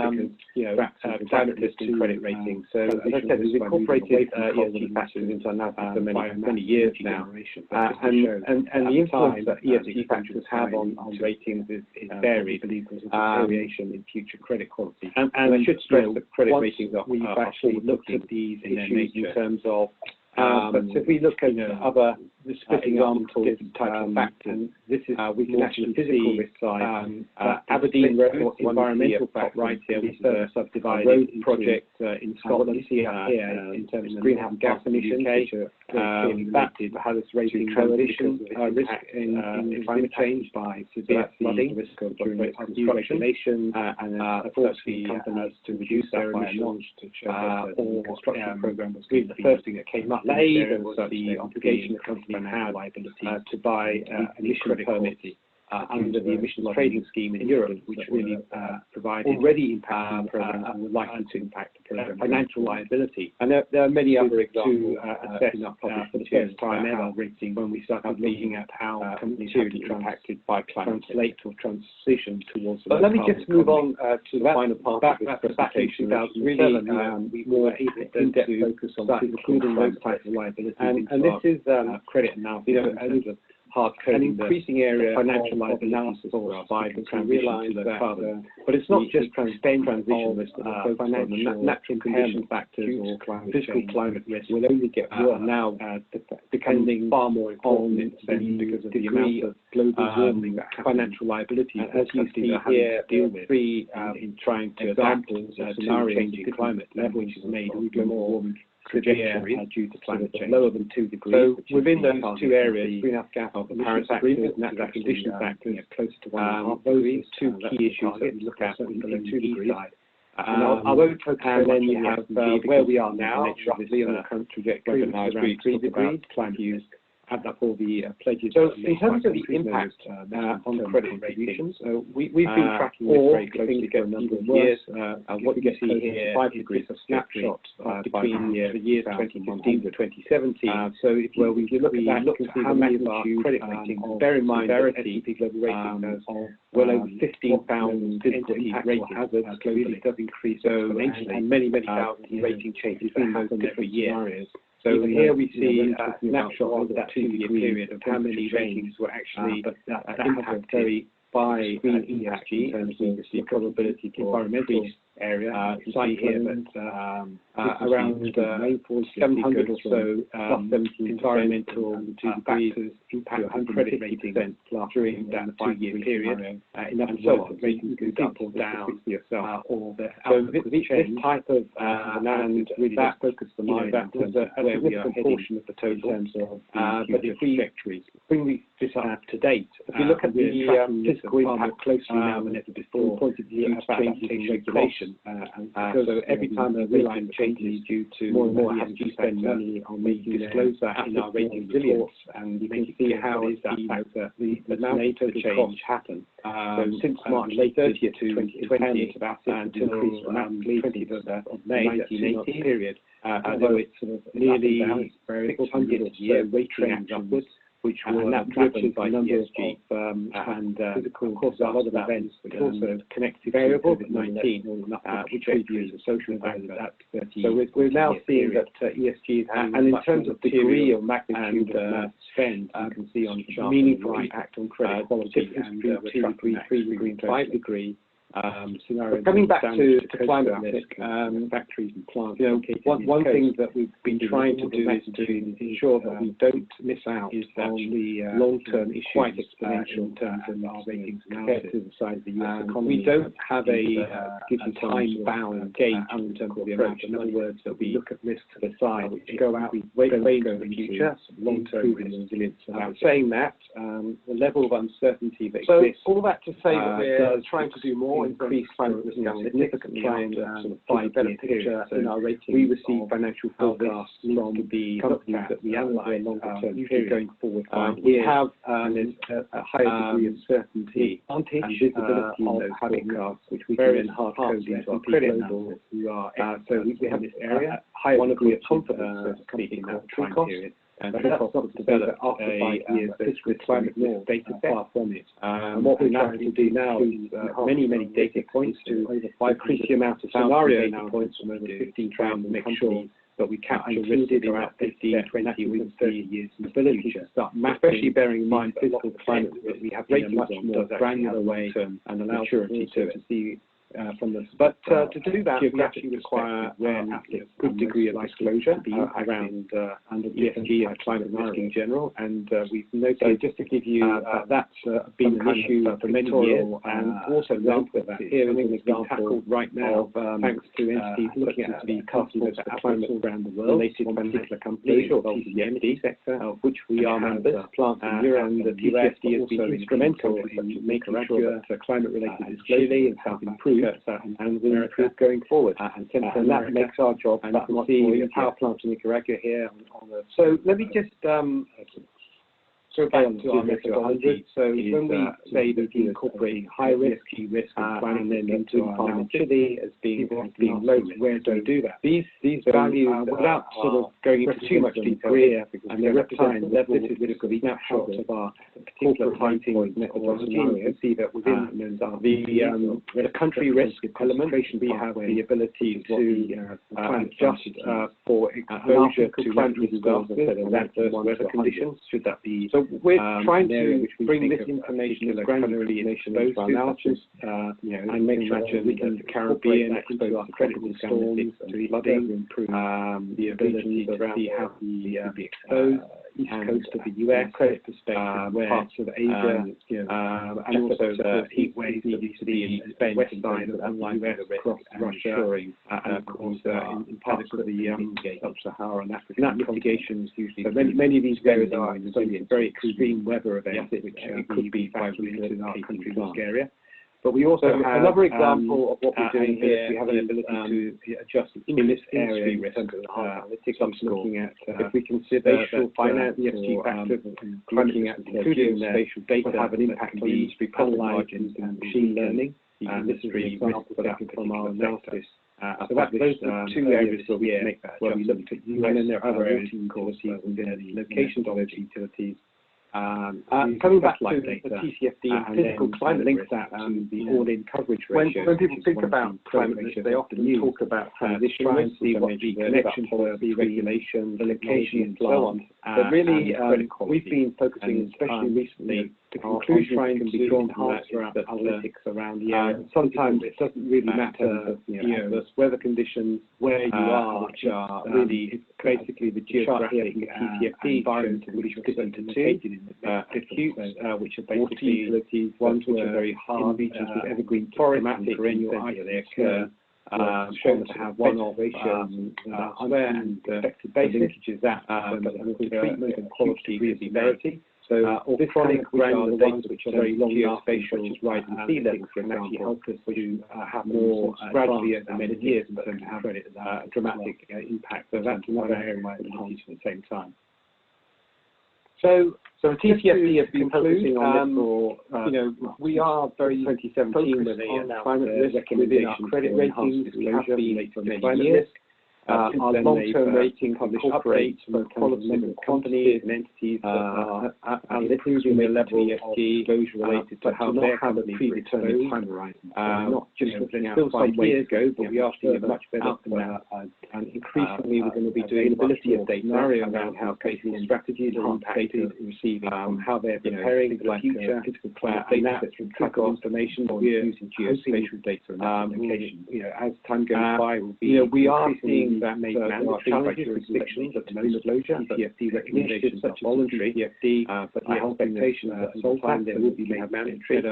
climate risk and credit rating. So as I said, we've incorporated ESG factors into our analysis for many years now. And the influence that ESG factors have on ratings is varied. Variation in future credit quality. And I should stress that credit ratings are we've actually looked at these issues in terms of but if we look at other examples, different types of factors, this is we can actually physical risk side. Aberdeen Road, environmental factor, right here, we first subdivide road project in Scotland. See here in terms of greenhouse gas emissions, that has rating transition risk in climate change by severe flooding, risk of during construction, and forcing companies to reduce their emissions, or construction program was the first thing that came up. There was the obligation of companies had to buy emission permits under the emissions trading scheme in Europe, which really provided already impact programs and were likely to impact the program financial liability. And there are many other examples to assess for the first time ever rating when we started looking at how companies have been impacted by climate translate or transition towards. But let me just move on to the final part of this presentation. Really, we were in-depth focus on including those types of liabilities. And this is credit analysis. An increasing area of financial analysis for us by the transition to low carbon. But it's not just transition risk, but also financial natural condition factors or physical climate risk will only get worse now, becoming far more important because of the amount of global warming that financial liability as you see here deal with in trying to adapt to changing climate level, which is made global warming trajectory due to climate change, lower than 2 degrees. So within those two areas, greenhouse gas emission factors, natural condition factors, closer to 1.5 degrees. Those two key issues that we look at below 2 degrees. I won't focus and then you have where we are now, roughly on the current trajectory, around 3 degrees, climate use. Add up all the pledges. So in terms of the impact on credit ratings, we've been tracking this very closely for a number of years. What you see here 5 degrees of snapshot between the years 2015 to 2017. So if you look at that, you can see how many of our credit ratings. Bear in mind that S&P Global Ratings has well over 15,000 entities rated hazards. Globally, it does increase exponentially, and many thousand rating changes that happen every year. So here we see a snapshot over that 2-year period of how many ratings were actually impacted by ESG in terms of the probability for environmental area. You see here that around 700 or so environmental factors impact on credit rating during that 2-year period. Enough so ratings go up or down. So this type of analysis really does focus the mind that was a significant portion of the total in terms of but if we bring this up to date, if you look at the fiscal impact closely now than ever before, point of view of changing regulation, so every time a real-time changes due to more and more ESG spend money on making disclose that in our rating reports, and you can see how is that factor, the amount of total change happen. So since March 30th, 2020, it's about until May 1980 period, although it's sort of nearly 600 a year rating upwards, which were driven by ESG and physical causes a lot of events, but also connected to COVID-19, which contributes to social value at 30. So we're now seeing that ESG is having, and in terms of degree or magnitude of spend, you can see on the chart, meaningful impact on credit quality and 2 degree, 3 degree, 5 degree. Scenario. Coming back to climate risk, factories and plants. One thing that we've been trying to do is to ensure that we don't miss out is actually long-term issues, quite exponential in terms of our ratings compared to the size of the US economy. We don't have a time-bound gauge in terms of the approach. In other words, that we look at risk to the side, which go out, we wait into the future, long-term resilience. Saying that, the level of uncertainty that exists. So all that to say that we're trying to do more, increase climate risk significantly and sort of 5-year picture in our rating. We receive financial forecasts from the companies that we analyze longer-term period going forward. We have a higher degree of certainty and visibility in those forecasts, which we can then hard code into our credit analysis. So we have this area, higher degree of confidence in that time period. And that's not to develop after 5 years with climate risk data far from it. And what we're trying to do now is many data points to increase the amount of scenario data points from over 15,000 to make sure that we capture risk in about 15, 20, even 30 years in the future. Especially bearing in mind physical climate risk, we have ratings much more granular way and allow maturity to see from this. But to do that, we actually require a good degree of disclosure around under ESG and climate risk in general. And we've noted, just to give you, that's been an issue for many years. And also note that here is an example right now, thanks to entities looking at the carbon of climate around the world, related to particular companies or the energy sector, of which we are members, plants in Europe, and the TCFD has been instrumental in making sure that climate-related disclosure is helping improve and will improve going forward. And that makes our job much more easier. Power plants in Nicaragua here. So let me just go back to our methodology. So when we say that we incorporate high risk, key risk, and planning them into our Chile as being low, where do we do that? These values, without sort of going into too much detail here, and they represent level risk of snapshots of our particular rating methodology. You can see that within the country risk element, we have the ability to adjust for exposure to climate disasters and adverse weather conditions, should that be. So we're trying to bring this information as granularly exposed to analysis, and make sure that we can Caribbean exposed to credit storms, to flooding, improve the ability to see how the exposed east coast of the US, credit perspective, parts of Asia, and also heat waves that need to be in the west side of the US across Russia, and of course in parts of the sub-Saharan Africa. And that mitigation is usually so many of these areas are very extreme weather events, which could be factored into our country risk area. But we also have another example of what we're doing here. We have an ability to adjust in this area in terms of analytics. I'm looking at if we consider spatial finance, ESG factors, looking at including spatial data have an impact on industry analysis and machine learning. This is really example from our analysis. So those are two areas where we make that. Where we looked at and then there are other areas, of course, within the location-knowledge utilities. Coming back to the TCFD and physical climate links that to the all-in coverage ratio. When people think about climate risk, they often talk about transition risk, see what the connection policy, regulation, the location, and so on. But really, we've been focusing, especially recently, the conclusion can be drawn from that is that analytics around the area. Sometimes it doesn't really matter, adverse weather conditions, where you are, which are really basically the geographic TCFD environment in which you're split into two, acute, which are basically utilities, ones which are very hard regions with evergreen forest and perennial ice they occur. Shown to have one-off ratios elsewhere and affected linkages that treatment and quality of severity. So this chronic granular data, which are very long geospatial, such as rise in sea level, can actually help us to have more gradually over many years, but to have a dramatic impact. So that's another area where it comes at the same time. So the TCFD has been focusing on this for, we are very 2017 when they announced climate risk within our credit ratings. We have been for many years. Our long-term rating published updates from quality of companies and entities that are improving their level of disclosure related to how they have a predetermined time horizon. Not just looking at 5 years ago, but we are seeing a much better and increasingly we're going to be doing availability of data around how facing strategies are impacted, receiving how they're preparing for the future, physical climate data sets from track information, or using geospatial data and applications. As time goes by, we are seeing that may mandatory by jurisdictions at disclosure, TCFD recommendations such as voluntary TCFD, but the expectation that over time there will be mandatory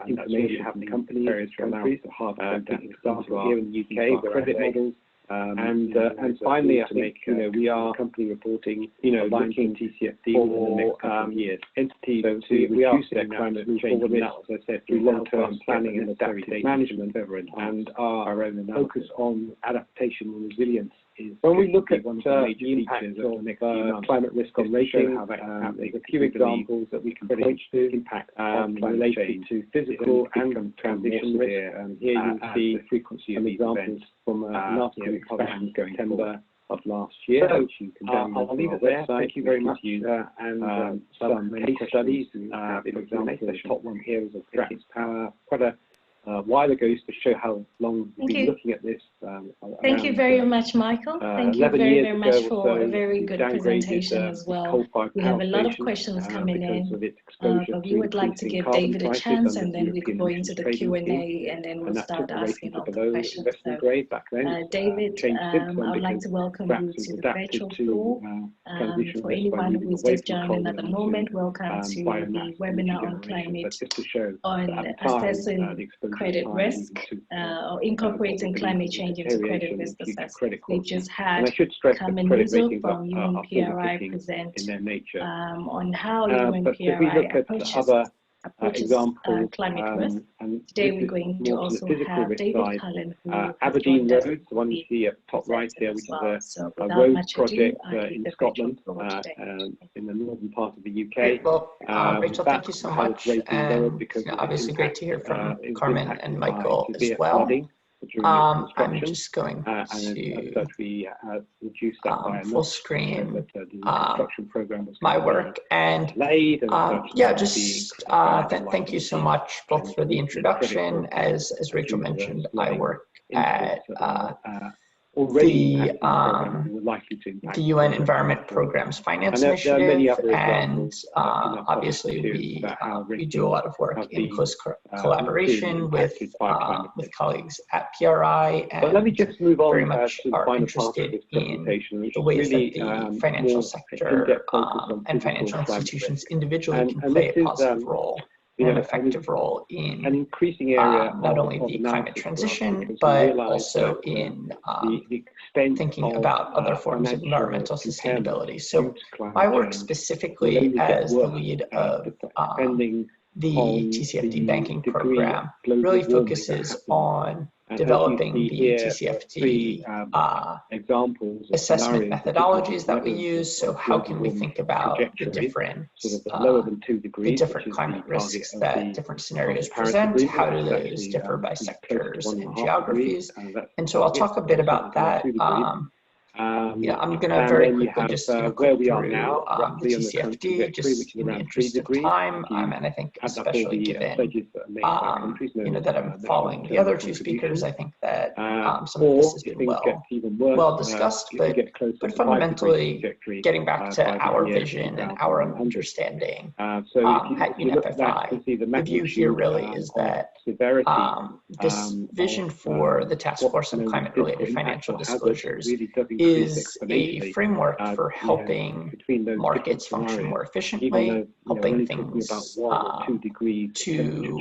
information having companies, various countries, the hard example here in the UK, credit models. And finally, I think we are company reporting, looking TCFD for the next couple of years. Entities to reduce their climate change risk, as I said, through long-term planning and adaptive management, and our own focus on adaptation and resilience. When we look at the impact of climate risk on ratings, there's a few examples that we can point to impact related to physical and transition risk. Here you see the frequency of examples from last year's published in September of last year, which you can download. I'll leave it there. Thank you very much. And some case studies. For example, the top one here is of Drax Power. Quite a while ago, to show how long we've been looking at this. Thank you very much, Michael. Thank you very, very much for a very good presentation as well. We have a lot of questions coming in, but we would like to give David a chance, and then we could go into the Q&A, and then we'll start asking all the questions. So, David, I would like to welcome you to the virtual floor. For anyone who is just joining at the moment, welcome to the webinar on climate, on assessing credit risk, or incorporating climate change into credit risk assessment. We just had Carmen Nizo from UNPRI present on how UNPRI approaches climate risk. Today we're going to also have David Cullen, who Aberdeen Road, the one you see at top right here, which is a road project in Scotland, in the northern part of the UK. Great. Well, Rachel, thank you so much. And obviously great to hear from Carmen and Michael as well. I'm just going to full screen my work, and yeah, just thank you so much both for the introduction. As Rachel mentioned, I work at the UN Environment Programme's Finance Initiative, and obviously we do a lot of work in close collaboration with colleagues at PRI, and let me just move on, very much are interested in the ways that the financial sector and financial institutions individually can play a positive role, an effective role in an increasing area not only the climate transition, but also in thinking about other forms of environmental sustainability. So I work specifically as the lead of the TCFD banking program, really focuses on developing the TCFD assessment methodologies that we use. So how can we think about the different climate risks that different scenarios present? How do those differ by sectors and geographies? And so I'll talk a bit about that. Yeah, I'm going to very quickly just where we are now, the TCFD, just in the interest of time, and I think especially given, that I'm following the other two speakers, I think that some of this has been well discussed, but fundamentally, getting back to our vision and our understanding at UNEP-FI, the view here really is that this vision for the Task Force on Climate-Related Financial Disclosures is a framework for helping markets function more efficiently, helping things to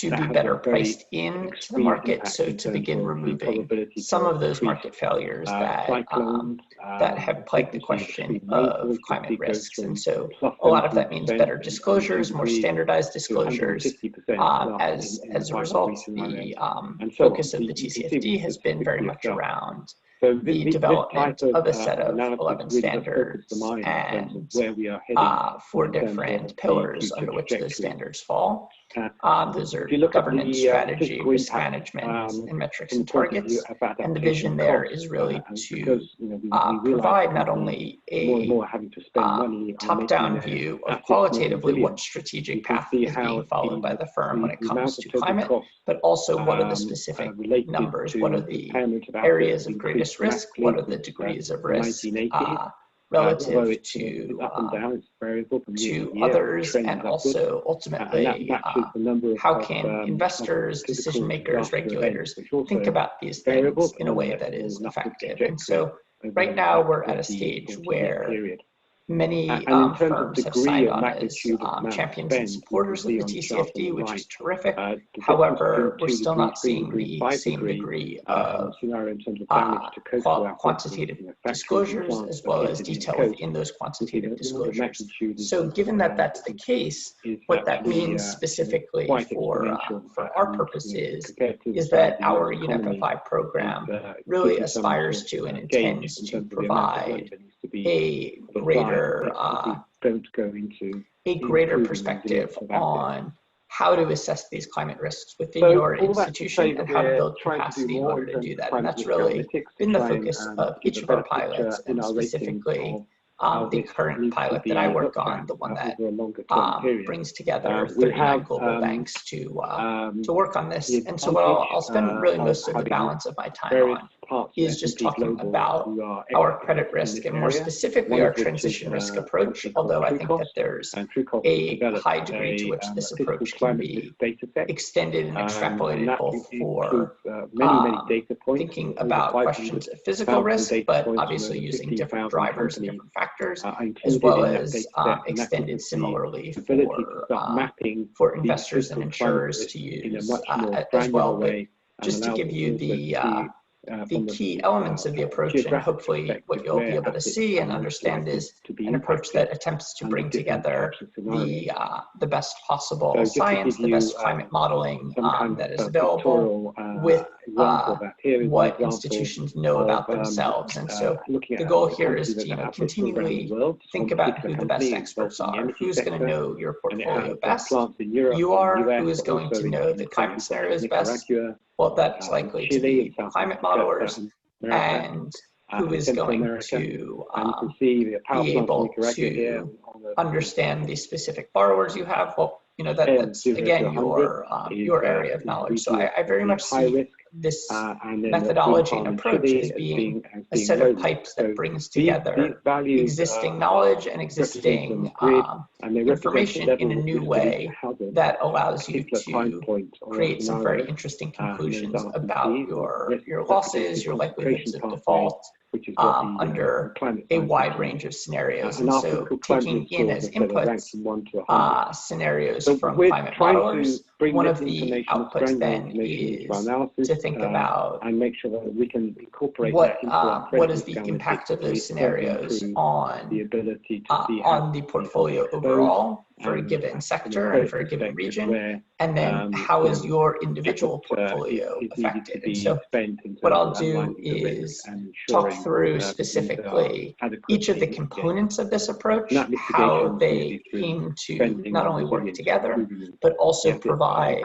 be better priced into the market, so to begin removing some of those market failures that have plagued the question of climate risks. And so a lot of that means better disclosures, more standardized disclosures. As a result, the focus of the TCFD has been very much around the development of a set of 11 standards and 4 different pillars under which those standards fall. Those are governance, strategy, risk management, and metrics and targets. And the vision there is really to provide not only a top-down view of qualitatively what strategic path is being followed by the firm when it comes to climate, but also what are the specific numbers, what are the areas of greatest risk, what are the degrees of risk relative to others, and also ultimately how can investors, decision makers, regulators think about these things in a way that is effective. And so right now we're at a stage where many firms have signed on as champions and supporters of the TCFD, which is terrific. However, we're still not seeing the same degree of quantitative disclosures as well as detail within those quantitative disclosures. So given that that's the case, what that means specifically for our purposes is that our UNEP-FI program really aspires to and intends to provide a greater perspective on how to assess these climate risks within your institution and how to build capacity in order to do that. And that's really been the focus of each of our pilots, and specifically the current pilot that I work on, the one that brings together 39 global banks to work on this. And so what I'll spend really most of the balance of my time on is just talking about our credit risk and more specifically our transition risk approach, although I think that there's a high degree to which this approach can be extended and extrapolated both for thinking about questions of physical risk, but obviously using different drivers and different factors, as well as extended similarly for investors and insurers to use as well. But just to give you the key elements of the approach, and hopefully what you'll be able to see and understand is an approach that attempts to bring together the best possible science, the best climate modeling that is available with what institutions know about themselves. And so the goal here is to continually think about who the best experts are, who's going to know your portfolio best. You are who is going to know the climate scenarios best. Well, that's likely to be climate modelers, and who is going to be able to understand the specific borrowers you have. Well, that's again your area of knowledge. So I very much see this methodology and approach as being a set of pipes that brings together existing knowledge and existing information in a new way that allows you to create some very interesting conclusions about your losses, your likelihoods of default, under a wide range of scenarios. And so taking in as inputs scenarios from climate modelers, one of the outputs then is to think about what is the impact of those scenarios on the portfolio overall, for a given sector and for a given region, and then how is your individual portfolio affected. And so what I'll do is talk through specifically each of the components of this approach, how they aim to not only work together, but also provide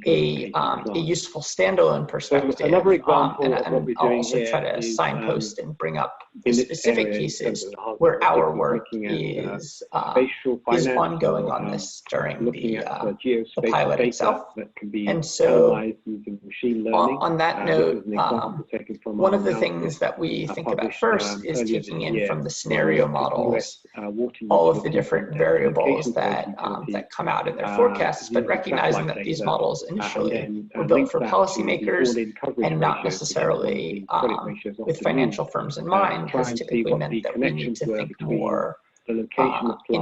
a useful standalone perspective. So another example and I'll also try to signpost and bring up the specific cases where our work is ongoing on this during the pilot itself. And so on that note, one of the things that we think about first is taking in from the scenario models all of the different variables that come out in their forecasts, but recognizing that these models initially were built for policymakers and not necessarily with financial firms in mind, has typically meant that we need to think more in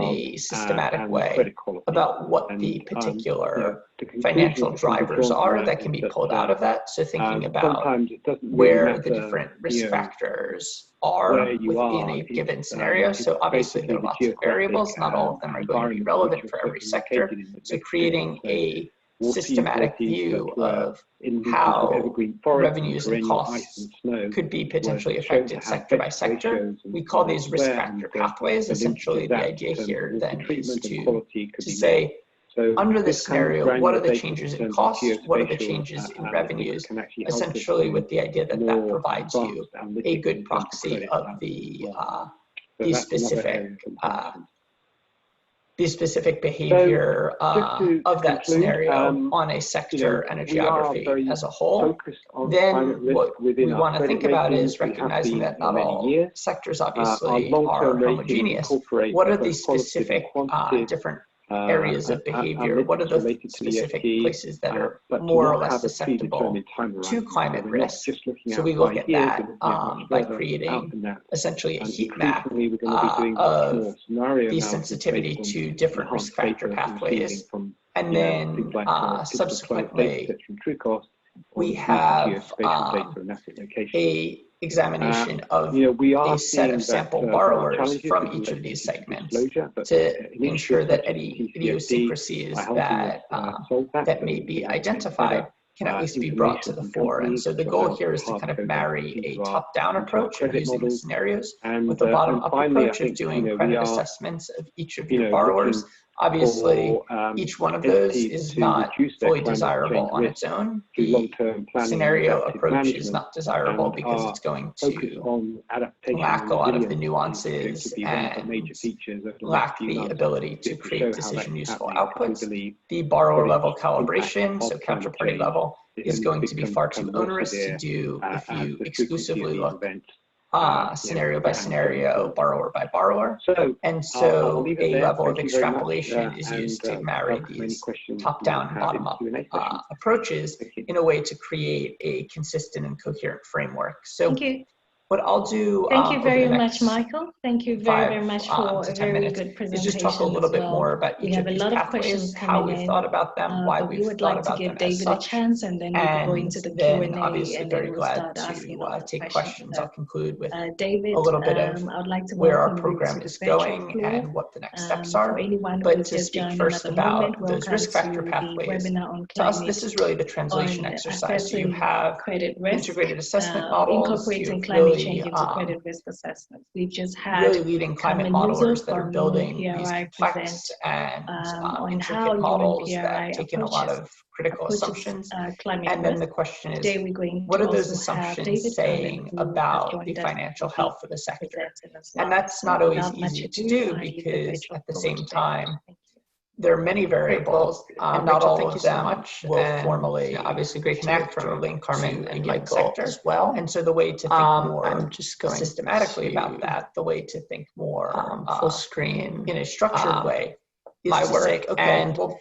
a systematic way about what the particular financial drivers are that can be pulled out of that. So thinking about where the different risk factors are within a given scenario. So obviously there are lots of variables, not all of them are going to be relevant for every sector. So creating a systematic view of how revenues and costs could be potentially affected sector by sector. We call these risk factor pathways. Essentially, the idea here then is to say, under this scenario, what are the changes in costs? What are the changes in revenues? Essentially, with the idea that that provides you a good proxy of the specific behavior of that scenario on a sector and a geography as a whole. Then what we want to think about is recognizing that not all sectors obviously are homogeneous. What are the specific different areas of behavior? What are the specific places that are more or less susceptible to climate risk? So we look at that by creating essentially a heat map of the sensitivity to different risk factor pathways. And then subsequently, we have a examination of a set of sample borrowers from each of these segments to ensure that any idiosyncrasies that may be identified can at least be brought to the fore. And so the goal here is to kind of marry a top-down approach of using the scenarios with a bottom-up approach of doing credit assessments of each of your borrowers. Obviously, each one of those is not fully desirable on its own. The scenario approach is not desirable because it's going to lack a lot of the nuances and lack the ability to create decision-useful outputs. The borrower-level calibration, so counterparty level, is going to be far too onerous to do if you exclusively look scenario by scenario, borrower by borrower. And so a level of extrapolation is used to marry these top-down and bottom-up approaches in a way to create a consistent and coherent framework. So thank you. What I'll do thank you very much, Michael. Thank you very much for a very good presentation. Is just talk a little bit more about each of these pathways, how we've thought about them, why we've thought about them as such. Chance, and then we'll go into the Q&A, obviously and very then we'll glad start asking to take questions. I'll conclude with David, a little bit of I would like to where our program is going and what the next steps are. But to speak first about those risk factor pathways, to us, this is really the translation exercise. So you have integrated assessment models, incorporating climate change into credit risk assessments. We've just had really leading climate modelers that are building these complex and intricate models that take in a lot of critical assumptions. And then the question is, what are those assumptions saying about the financial health of the sector? And that's not always easy to do because at the same time, there are many variables, not all of them will formally obviously connect from Lynn, Carmen, and Michael as well. And so the way to think more systematically about that, the way to think more full screen in a structured way is to say, okay, well,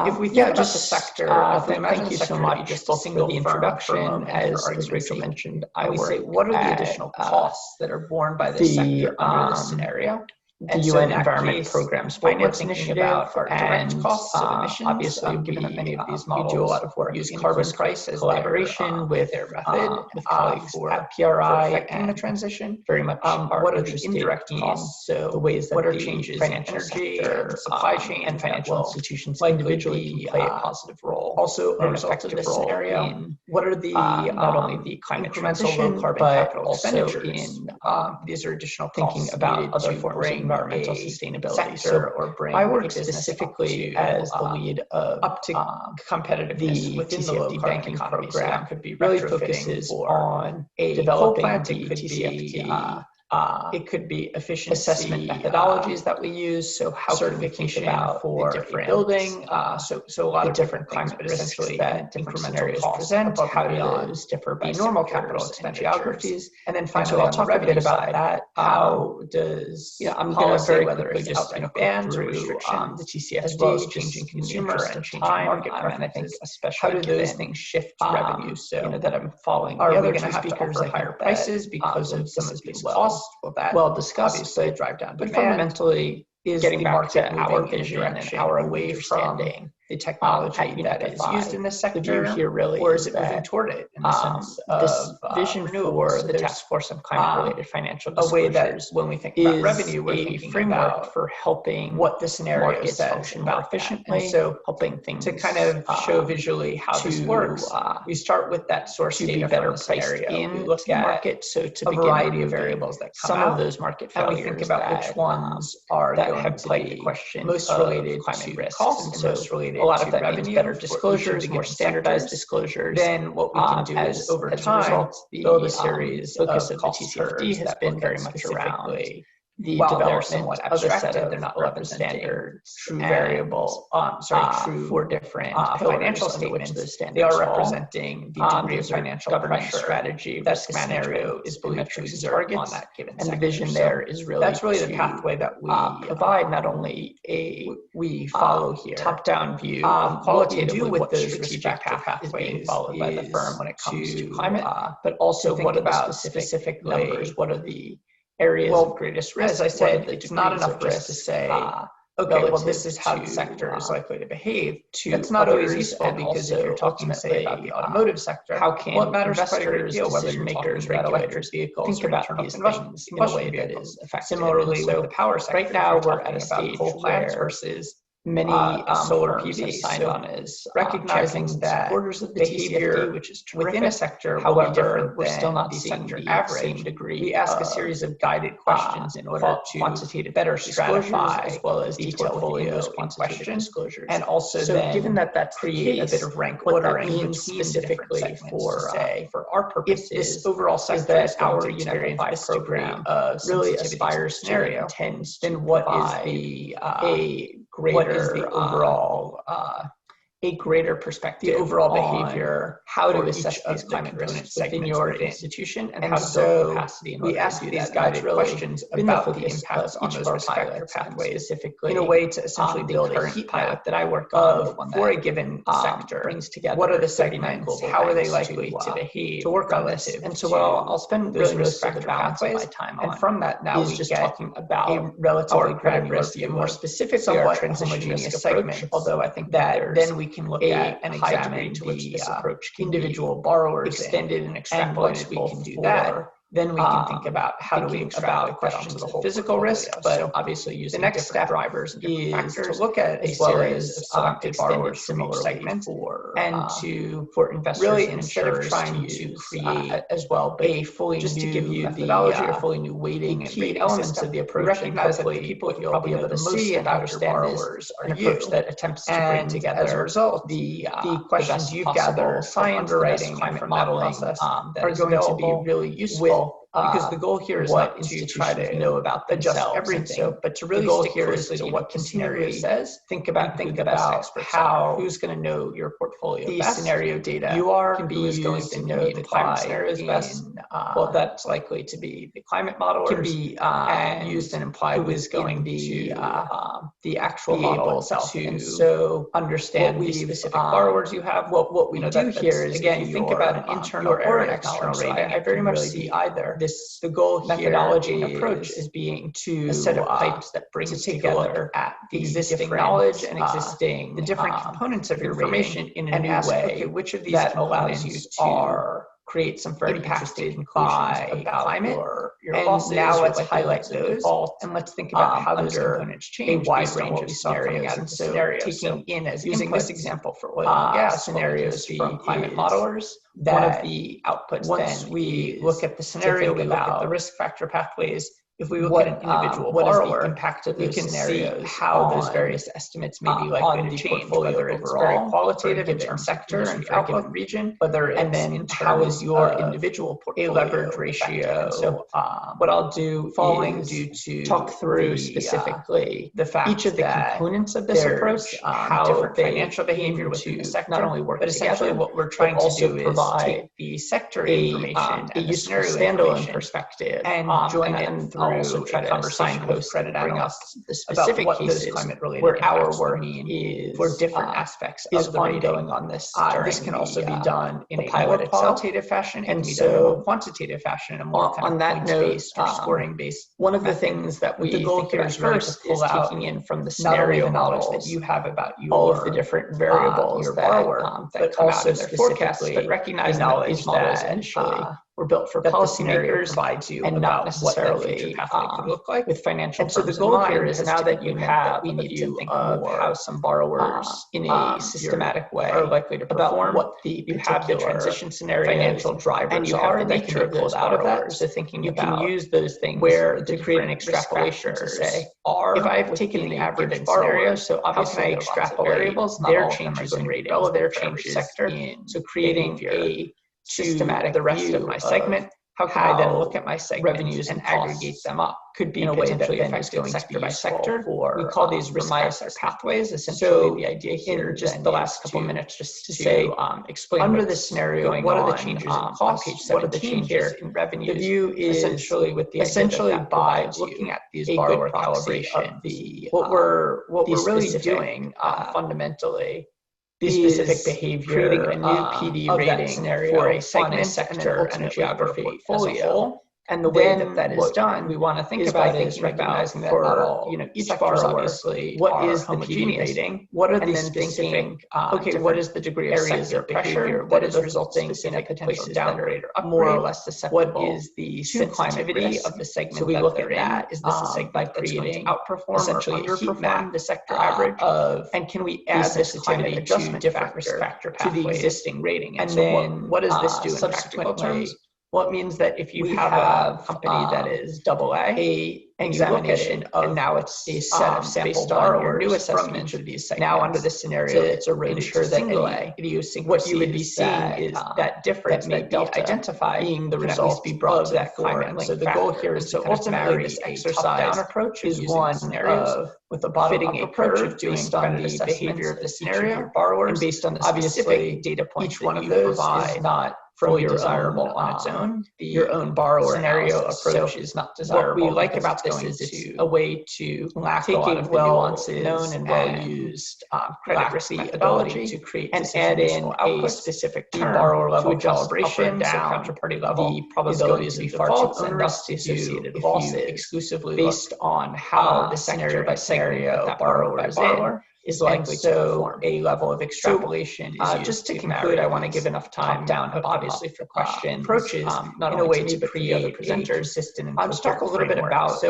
if we think about the sector, thank you so much just a single the introduction, as Rachel mentioned, I would say, what are the additional costs that are borne by this sector under this scenario? the UN Environment Programs Finance Initiative, our direct costs of emissions. Obviously, given that many of these models do a lot of work, use carbon price as collaboration with their method, with colleagues at PRI, affecting the transition. Very much what are the indirect costs? So the ways that what are changes financial energy and supply chain and financial institutions individually can play a positive role. Also, an effective this role scenario in what are the not only the climate transition, but also in these are additional thinking about other forms of environmental sustainability. So, or bring I work specifically as the lead of up to competitiveness within the low banking program. So that could be really focuses on a developing plant. It could be it could be efficiency assessment methodologies that we use. So how certification about for different building. So a lot of different climate risks that incremental scenarios present. How do those differ by normal capital expenditure geographies? And then finally, I'll talk a bit about that. How does I'm going to very quickly just bans or restrictions, the TCFD, as well as changing consumer and changing market preferences. And I think especially how do those things shift revenue? So that I'm following. Are we going to have to offer higher prices because of some of these costs? Well discussed, but drive down. But fundamentally, is getting back to our vision and our way from the technology that is used in this sector, the view here really, or is it moving toward it in the sense of this vision for the Task Force on Climate-Related Financial Disclosures? A way that when we think about revenue, we're thinking framework for helping what the scenarios function more efficiently. And so helping things to kind of show visually how this works. We start with that source data better priced in. We look at market, so to a variety of variables that come out of those market failures, and we think about which ones are that have played the question most related to risk costs and most related a lot of that revenue, better disclosures, more standardized disclosures. Then what we can do is over time build a series focus of the TCFD has been very much around the development of the set of they're not 11 standards, true variable, true for different financial statements. They are representing the degree of financial governance strategy. That scenario is believed to exert on that given sector. And the vision there is really that's really the pathway that we provide. Not only we follow here top-down view qualitatively with those strategic pathways being followed by the firm when it comes to climate, but also what about specific numbers? What are the areas of greatest risk? As I said, it's not enough for us to say, okay, well, this is how the sector is likely to behave. That's not always useful because if you're talking, say, about the automotive sector, how can what matters quite a great deal, decision makers, regulators, vehicles, think about these things in a way that is effective. Similarly, with the power sector, right now we're at a stage coal plants versus many solar PV signed on is recognizing that orders of the behavior, which is within a sector, however, we're still not seeing the average degree. We ask a series of guided questions in order to quantitative better stratify as well as the portfolios quantitative disclosures. And also, so then, given that that's creates a bit of rank ordering specifically for our purposes, if this overall sector that our United program really aspires scenario tends, then what is the greater is the overall a greater perspective, the overall behavior, how to assess these climate risks within your institution, and how to build capacity. We ask these guided questions about the impacts on those risk factor pathways, specifically in a way to essentially build a heat pilot that I work on for a given sector. Brings together what are the segments, how are they likely to behave, to work on this, and so I'll spend really risk factor pathways time on. And from that, now we just talking about a relatively credit risk, more specifically our homogeneous segment. Although I think that then we can look at and examine to which this approach can individual borrowers extended and extrapolated we can do that. Then we can think about how do we extrapolate questions of the whole physical risk, but so obviously using the next step drivers and factors to look at a series of selected borrowers similar segments and to for investors really instead of trying to create as well a fully just new to give you methodology or fully new weighting and rating elements of the approach. Recognize that the people you'll probably able to see and understand borrowers are an approach that attempts to bring together as a result the questions you've gathered science underwriting climate modeling are going to be really useful. Because the goal here is not to try to know about adjust everything, but to really stick closely to what scenario says. Think about how who's going to know your portfolio the best. Scenario data you are can be used going to know the climate scenarios best. Well, that's likely to be the climate model can be used and implied who is going to the actual model itself. To so understand the specific borrowers you have. What we do here is again, you think about an internal or an external rating. I very much see either. the goal methodology and approach is being to a set of pipes that brings together at the existing knowledge and existing the different components of your information in a new way, okay, which of these that allows you to create some very interesting conclusions about climate or your losses. Now let's highlight those and let's think about how those components change a wide range of scenarios. And so taking in as using this example for oil and gas scenarios from climate modelers, one of the outputs once we look at the scenario, we look at the risk factor pathways. If we look at an individual borrower, the impact of those scenarios, how those various estimates may be likely to change, whether it's very qualitative in terms of sector and for a given region, whether it's, and then how is your individual portfolio leverage ratio. So what I'll do is talk through specifically the fact each of the components of this approach, how different financial behavior within the sector not only work but essentially what we're trying to do is take the sector information and the scenario standalone perspective and join it through also try to signpost credit analysts the specific about what cases those climate-related where our work is for different aspects is of the ongoing on this. This can also be done in a more qualitative fashion and so in a more quantitative fashion, and a more kind of points-based or scoring-based. One of the things that we the goal here first is taking in from the scenario knowledge that you have about all of the different variables your borrower that come out of their forecasts, but recognizing that these models initially were built for policymakers and not necessarily could look like with financial. And so the goal here is now that you have, we need to think more how some borrowers in a systematic way are likely to perform, what the you have the transition scenario, financial drivers and you have the nature of those out of that. So thinking you can use those things where to create an extrapolation to say, if I've taken the average scenario, so obviously I extrapolate variables, their changes in ratings, all of their changes sector. So creating a systematic the rest of my segment. How can I then look at my segment revenues and aggregate them up? Could be in a way that then is going sector by sector. We call these risk factor pathways. Essentially, the idea here in just the last couple of minutes, just to say, explain under this scenario, what are the changes in costs? What are the changes in revenues? The view is essentially with the essentially by looking at these borrower calibration of the what we're really doing fundamentally. The specific behavior, creating a new PD rating scenario for a segment, sector, and a geography portfolio. And the way that is done, we want to think about is recognizing that for each borrower, obviously, what is the PD rating? What are the specific? Okay, what is the degree of sector pressure? What is resulting in a potential downgrade or more or less susceptible? What is the sensitivity of the segment? So we look at that. Is this a segment that's going to outperform essentially or underperform the sector average? And can we add this climate adjustment different risk factor to the existing rating? And then what does this do in practical terms? Well, it means that if you have a company that is AA, examination of, and now it's a set of sample borrowers new assessment from each of these segments. Now under this scenario, it's a range ensure that what you would be seeing is that difference that may be identified being the result be brought to that climate. So the goal here is to ultimately this exercise approach is one of with a bottom-up approach of doing on the behavior of the scenario borrowers, and based on the specific data points. Each one of those is not fully desirable on its own. Your own borrower scenario approach is not desirable. What we like about this is it's a way to take a well-nuanced, known and well-used credit risk methodology to create and add in a specific term borrower level calibration, down, counterparty level, the probabilities of defaults and thus the associated losses exclusively based on how the scenario by scenario that borrower is likely to perform. A level of extrapolation is used just to conclude. I want to give enough time down, obviously, for questions. Approaches, not in a way to create other presenters. I'll talk a little bit about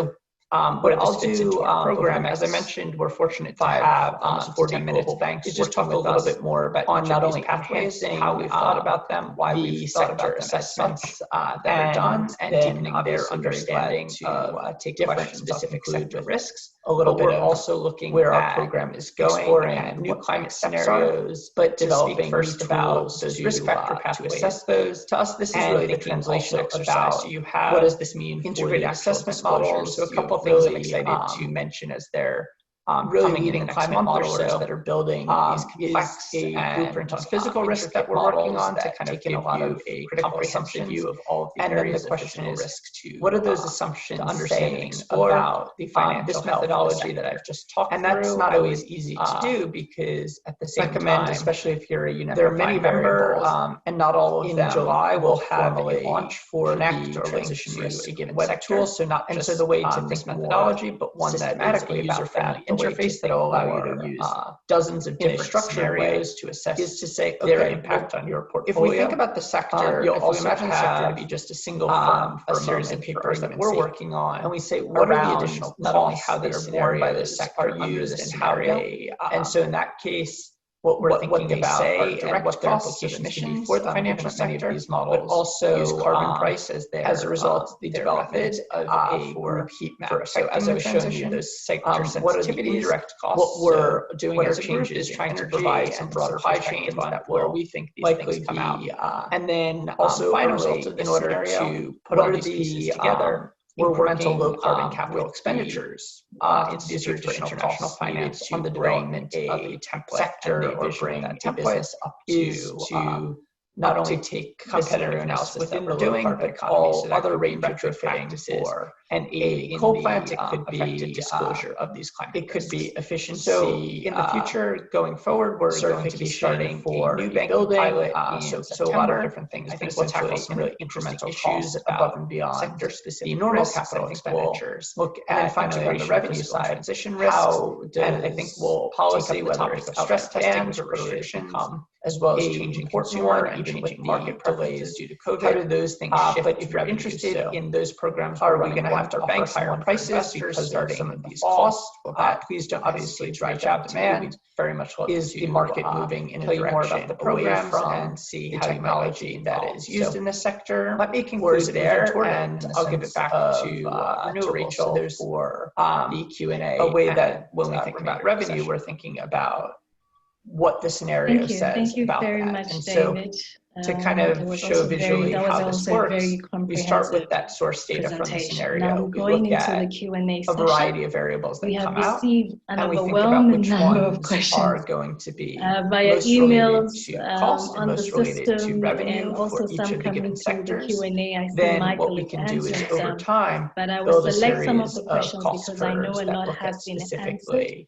what I'll do program. As I mentioned, we're fortunate to have 40 minutes banks. Just talk a little bit more about on not only enhancing how we thought about them, why we thought about assessments that are done, and deepening their understanding of take different specific sector risks. A little bit. We're also looking where our program is going, exploring new climate scenarios, but developing first about those risk factor pathways. To assess those, to us, this is really the translation exercise. So you have what does this mean? Integrated assessment models. So a couple of things I'm excited to mention as they're really leading climate modelers that are building these complex blueprint on physical risk that we're working on to kind of take in a lot of a comprehensive view of all of the areas of physical risk. What are those assumptions to understand and explore about the financial this methodology that I've just talked through? And that's not always easy to do because at the same time, especially if you're a there are many variables, and not all of them in July will have a launch for the transition to a given web tool. So not just so the way to think methodology, but one that is a user-friendly interface that will allow you to use dozens of different structured ways to assess is to say their impact on your portfolio. If we think about the sector, you'll also imagine the sector to be just a single firm for a series of papers that we're working on, and we say what are the additional not only how they are borne by this sector are used and how they and so in that case what we're thinking about are direct costs of emissions for the financial sector, these models, but also use carbon price as a result the development of a heat map. So as I was showing you those sector sensitivities, direct costs. What we're doing as a group is trying to provide some broader supply chains that where we think these things come out. And then also finally, in order to put all these pieces together, incremental low carbon capital expenditures into these international finance on the development of a template sector or bring that template up to not only take competitor analysis within the doing, but all other range of retrofitting and a coal plant. It could be disclosure of these climate. It could be efficiency. So in the future, going forward, we're going to be starting for a new bank pilot. So a lot of different things. I think we'll tackle some really incremental issues above and beyond sector specific normal capital expenditures. Look at finally on the revenue side, transition risk. And I think we'll policy whether it's stress testing or restrictions, as well as changing consumer and even with market delays due to COVID. How do those things shift? But if you're interested in those programs, are we going to have to bank higher prices because of some of these costs? Please don't obviously drive out demand. Very much is the market moving in a direction more about the programs and see how technology that is used in this sector. Let me conclude there, and I'll give it back to Rachel for the Q&A. A way that when we think about revenue, we're thinking about what the scenario says about that. Thank you very much, David. To kind of show visually how this works, we start with that source data from the scenario. Now we're going into the Q&A session. A variety of variables that come out, and we think about which ones are going to be via most emails related to cost and most related to revenue and also for each some of the given sectors. Q&A. I see then Michael what we can do is over time but I will build select a some of series the questions because I know a lot has been answered.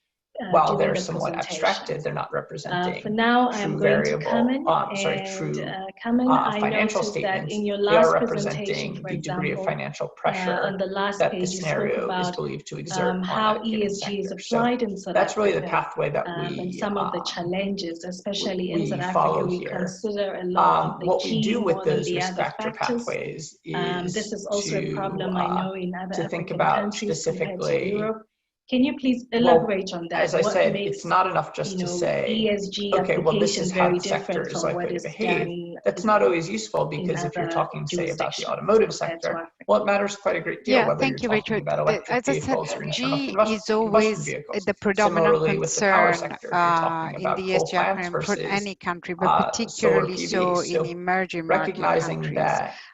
While they're somewhat abstracted, they're not representing for now, I'm going to Carmen true Carmen, financial statements. In your They are last representing the degree of financial pressure on the last that page, the scenario is believed to exert how on that ESG is applied in South Africa. That's really the pathway that we and some of the challenges, especially in South follow Africa, we here. consider a lot of the what key we do with more than those the risk other factor factors. pathways is this is also a problem I know in other to think African about countries specifically. Europe. Can you please elaborate on that? As I said, it's not enough just to say, ESG okay, well, this is how the sector is from likely to behave. That's not always useful because if you're talking, say, about the automotive sector, well, it matters quite a great deal whether you're talking about electric vehicles or internal combustion vehicles. The predominant Similarly, with the power concern sector, if you're talking in about the coal ESG plants acronym for versus any country, but particularly so in emerging market countries,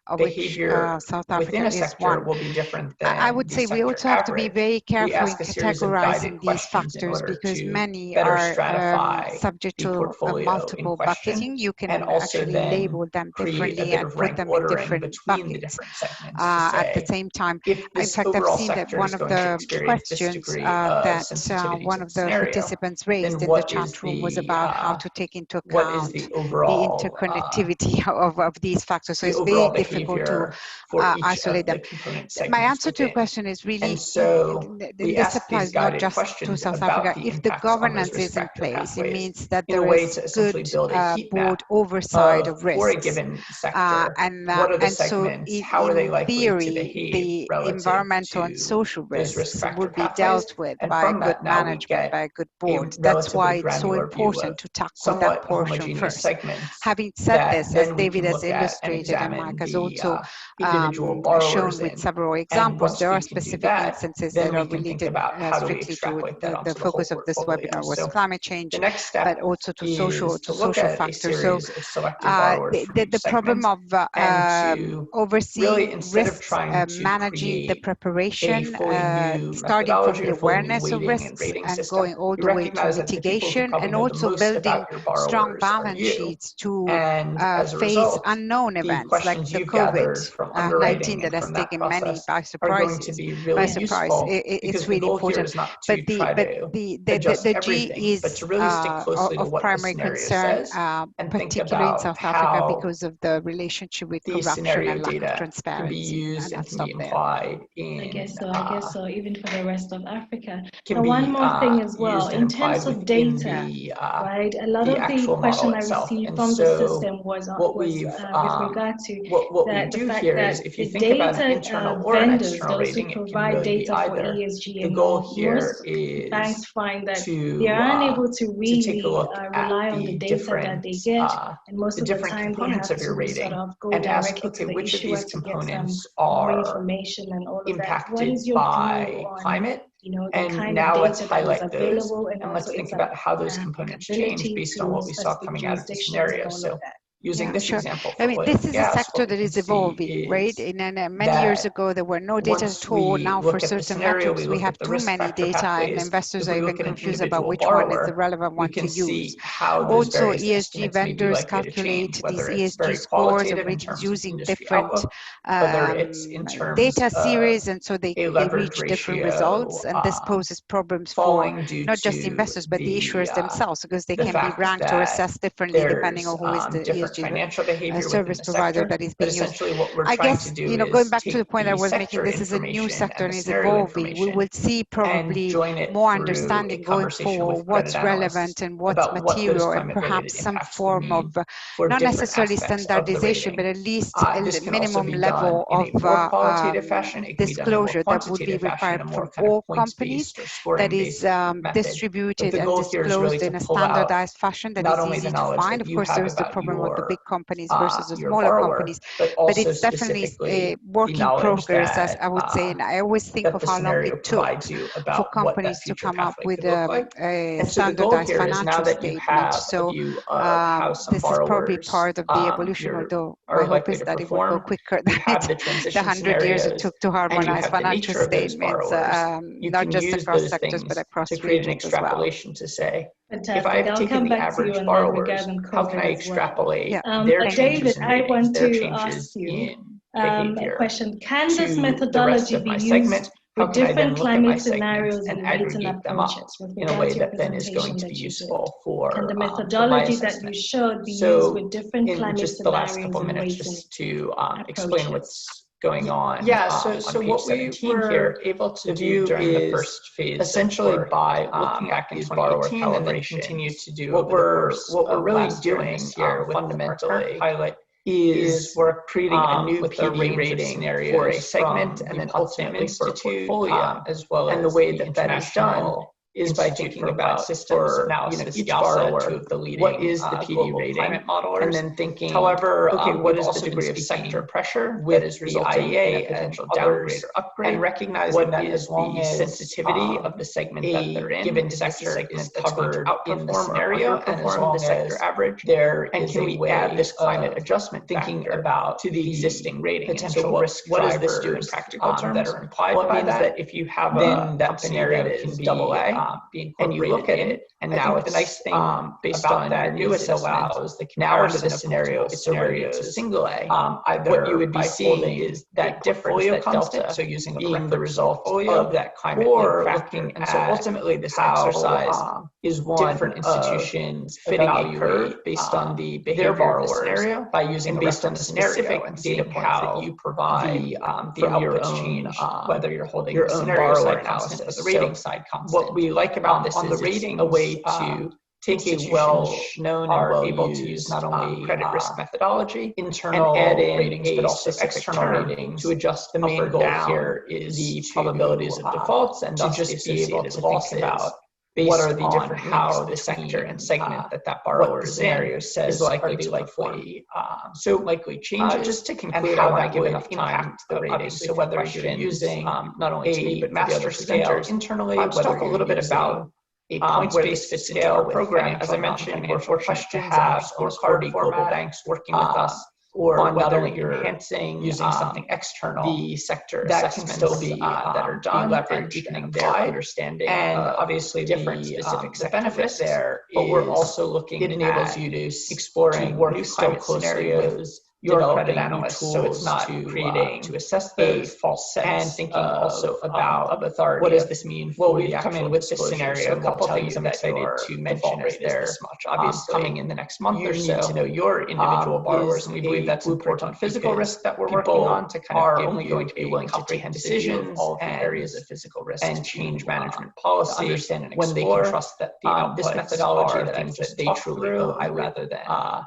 of which South Africa is one. Will be different than I would say we also have to be very careful in categorizing these factors because many are subject to multiple bucketing. You can actually label them differently and put them in different buckets. At the same time, in fact, I've seen that one of the questions that one of the participants raised in the chat room was about how to take into account the interconnectivity of these factors. So it's very difficult to isolate them. My answer to your question is really, this applies not just to South Africa. If the governance is in place, it means that there is good board oversight of risks. And so in theory, the environmental and social risks would be dealt with by a good management, by a good board. That's why it's so important to tackle that portion first. Having said this, as David has illustrated and Mike has also shown with several examples, there are specific instances that are related strictly to the focus of this webinar was climate change, but also to social factors. So the problem of overseeing risk managing the preparation, starting from the awareness of risks and going all the way to mitigation, and also building strong balance sheets to face unknown events like the COVID-19 that has taken many by surprise. It's really important. But the G is of primary concern, particularly in South Africa, because of the relationship with corruption and lack of transparency. And I'll stop there. I guess so, even for the rest of Africa. Now, one more thing as well, in terms of data, right? A lot of the question I received from the system was with regard to the fact that the data vendors, those who provide data for ESG, and most banks find that they are unable to really rely on the data that they get, and most of the time they have to sort of go directly to the issuer to get some more information and all of that. What is your view on climate? the And kind now of let's data that is highlight those, available, and let's think about how those components change based on what we saw coming out of the scenario. So using this example, I mean, this is a sector that is evolving, right? And many years ago, there were no data at all. Now, for certain metrics, we have too many data, and investors are even confused about which one is the relevant one to use. Also, ESG vendors calculate these ESG scores and ratings using different data series, and so they reach different results. And this poses problems for not just investors, but the issuers themselves, because they can be ranked or assessed differently depending on who is the ESG financial behavior service provider that is being used. I guess, going back to the point I was making, this is a new sector and is evolving. We will see probably more understanding going forward, what's relevant and what's material, and perhaps some form of, not necessarily standardization, but at least a minimum level of disclosure that would be required from all companies, that is distributed and disclosed in a standardized fashion that is easy to find. Of course, there is the problem of the big companies versus the smaller companies, but it's definitely a work in progress, as I would say. And I always think of how long it took for companies to come up with a standardized financial statement. So this is probably part of the evolution, although my hope is that it will go quicker than the 100 years it took to harmonize financial statements, not just across sectors, but across regions as well. If I have taken the average borrowers, how can I extrapolate their changes in ratings, their changes in behavior, a question. Can this methodology be used with different climate scenarios and rating approaches in a way that then is going to be useful for Can the methodology that you showed be used with different climate just the last couple minutes just to explain what's going on. So what we were able to do during the first phase, essentially by looking at these borrower calibration, continue to do what we're really doing here fundamentally pilot is we're creating a new PD rating for a segment and then ultimately for a portfolio as well. And the way that that is done is by thinking about systems analysis, each borrower, what is the PD rating, and then thinking, however, what is the degree of sector pressure that is resulting in a potential downgrade or upgrade, and recognizing that as long as sensitivity of the segment that they're in, given sector is covered in the scenario and as long as the sector average, there is a way add this climate adjustment thinking about to the existing rating, potential risk what does this do in practical terms that are implied by that? If you have then that scenario that is AA, and you look at it, and now it's the nice thing based on that newest allows the comparison of scenario to single A. What you would be seeing is that difference, that delta, so using being the result of that climate factor. And so ultimately, this exercise is one different institutions fitting a curve based on the behavior of the scenario by using based on the specific data points that you provide the outputs change, whether you're holding your own borrower analysis or the rating side constant. What we like about this is rating a way to take a well-known and able to use not only credit risk methodology, internal and add in ratings, but also external ratings to adjust. The main goal here is the probabilities of defaults and to just be able to think about what are the different how the sector and segment that borrower scenario says is likely to likely changes. Just to conclude, I want to give enough time to the rating. So whether you're using not only but master scale internally, whether talk a little bit about a points-based fit scale program. As I mentioned, we're fortunate to have almost 40 global banks working with us or whether you're enhancing, using something external, the sector that can still be that are done, leveraged, deepening their understanding, and obviously different specific benefits there. But we're also looking. It enables you to exploring new climate scenarios. Your credit analysts, so it's not creating to assess a false sense, and thinking also about authority. What does this mean? Well, we've come in with this scenario. A couple things I'm excited to mention is there. Obviously, coming in the next month or so, you need to know your individual borrowers, and we believe that's important on physical risk that we're working on to kind of only going to be willing to take decisions all the areas of physical risk and change management policy, understand and when they can trust that this methodology that I'm just they truly own rather than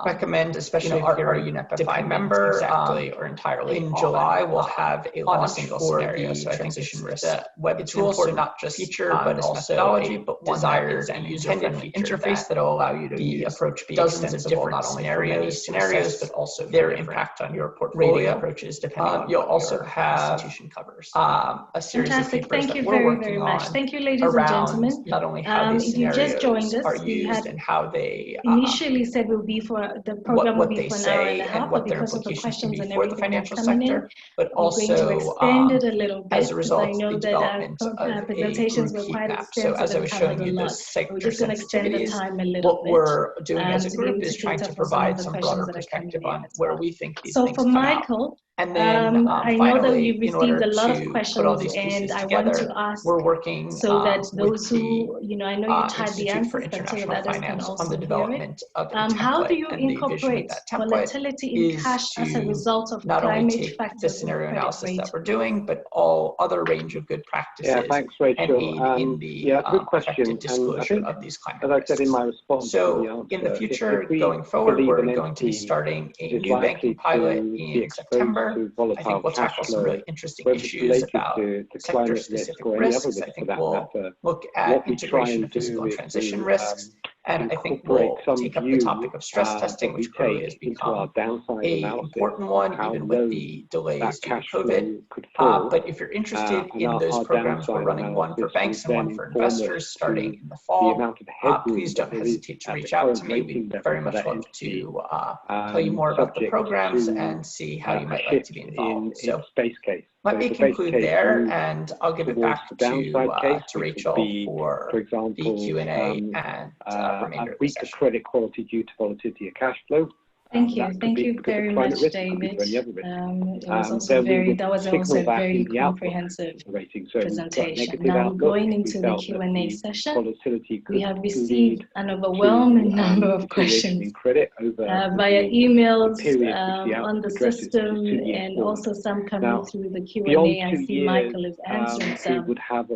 recommend, especially if you're a UNEP member, exactly or entirely. In July, we'll have a launch for the so transition risk web tool, so not just feature, but also methodology, but desired and user-friendly interface that will allow you to approach dozens of different scenarios, but also their impact on your portfolio approaches. Depending, you'll also have institution covers a series of papers that we're working on. Thank you, ladies and gentlemen. Not only how these scenarios are used and how they initially said will be for the program will be for an hour and a half, but because of the questions and everything that's coming in, but also we're going to extend it a little bit as a result I know of the that development our presentations were quite extensive. So as I was showing you those sector we're just going to extend the time a little what bit. What we're doing as a group is trying to provide some broader perspective on where we think these things come out. So for Michael, and then I know that you've received a lot of questions, and I want to ask we're working so that those who, I know you type the answers, but so that others can also on the development hear it. How do you incorporate volatility in cash as a result of climate factors the scenario analysis that we're doing, but all other range of good practices? Yeah, thanks, Rachel. And aid in the good question. disclosure of these climate as I said in my response, so in the future, going forward, we're going to be starting a new banking pilot in September. I think we'll tackle some really interesting issues about sector-specific risks. I think we'll look at integration of physical and transition risks. And I think we'll take up the topic of stress testing, which clearly has become an important one, even with the delays due to COVID. But if you're interested in those programs, we're running one for banks and one for investors starting in the fall. Please don't hesitate to reach out to me. We'd very much love to tell you more about the programs and see how you might like to be involved. So let me conclude there, and I'll give it back to Rachel for the Q&A and remainder of the session. Credit quality due to volatility of cash flow. Thank you very much, David. It was also that was also a very comprehensive presentation. Now going into the Q&A session, we have received an overwhelming number of questions via emails on the system, and also some coming through the Q&A. I see Michael is answering some,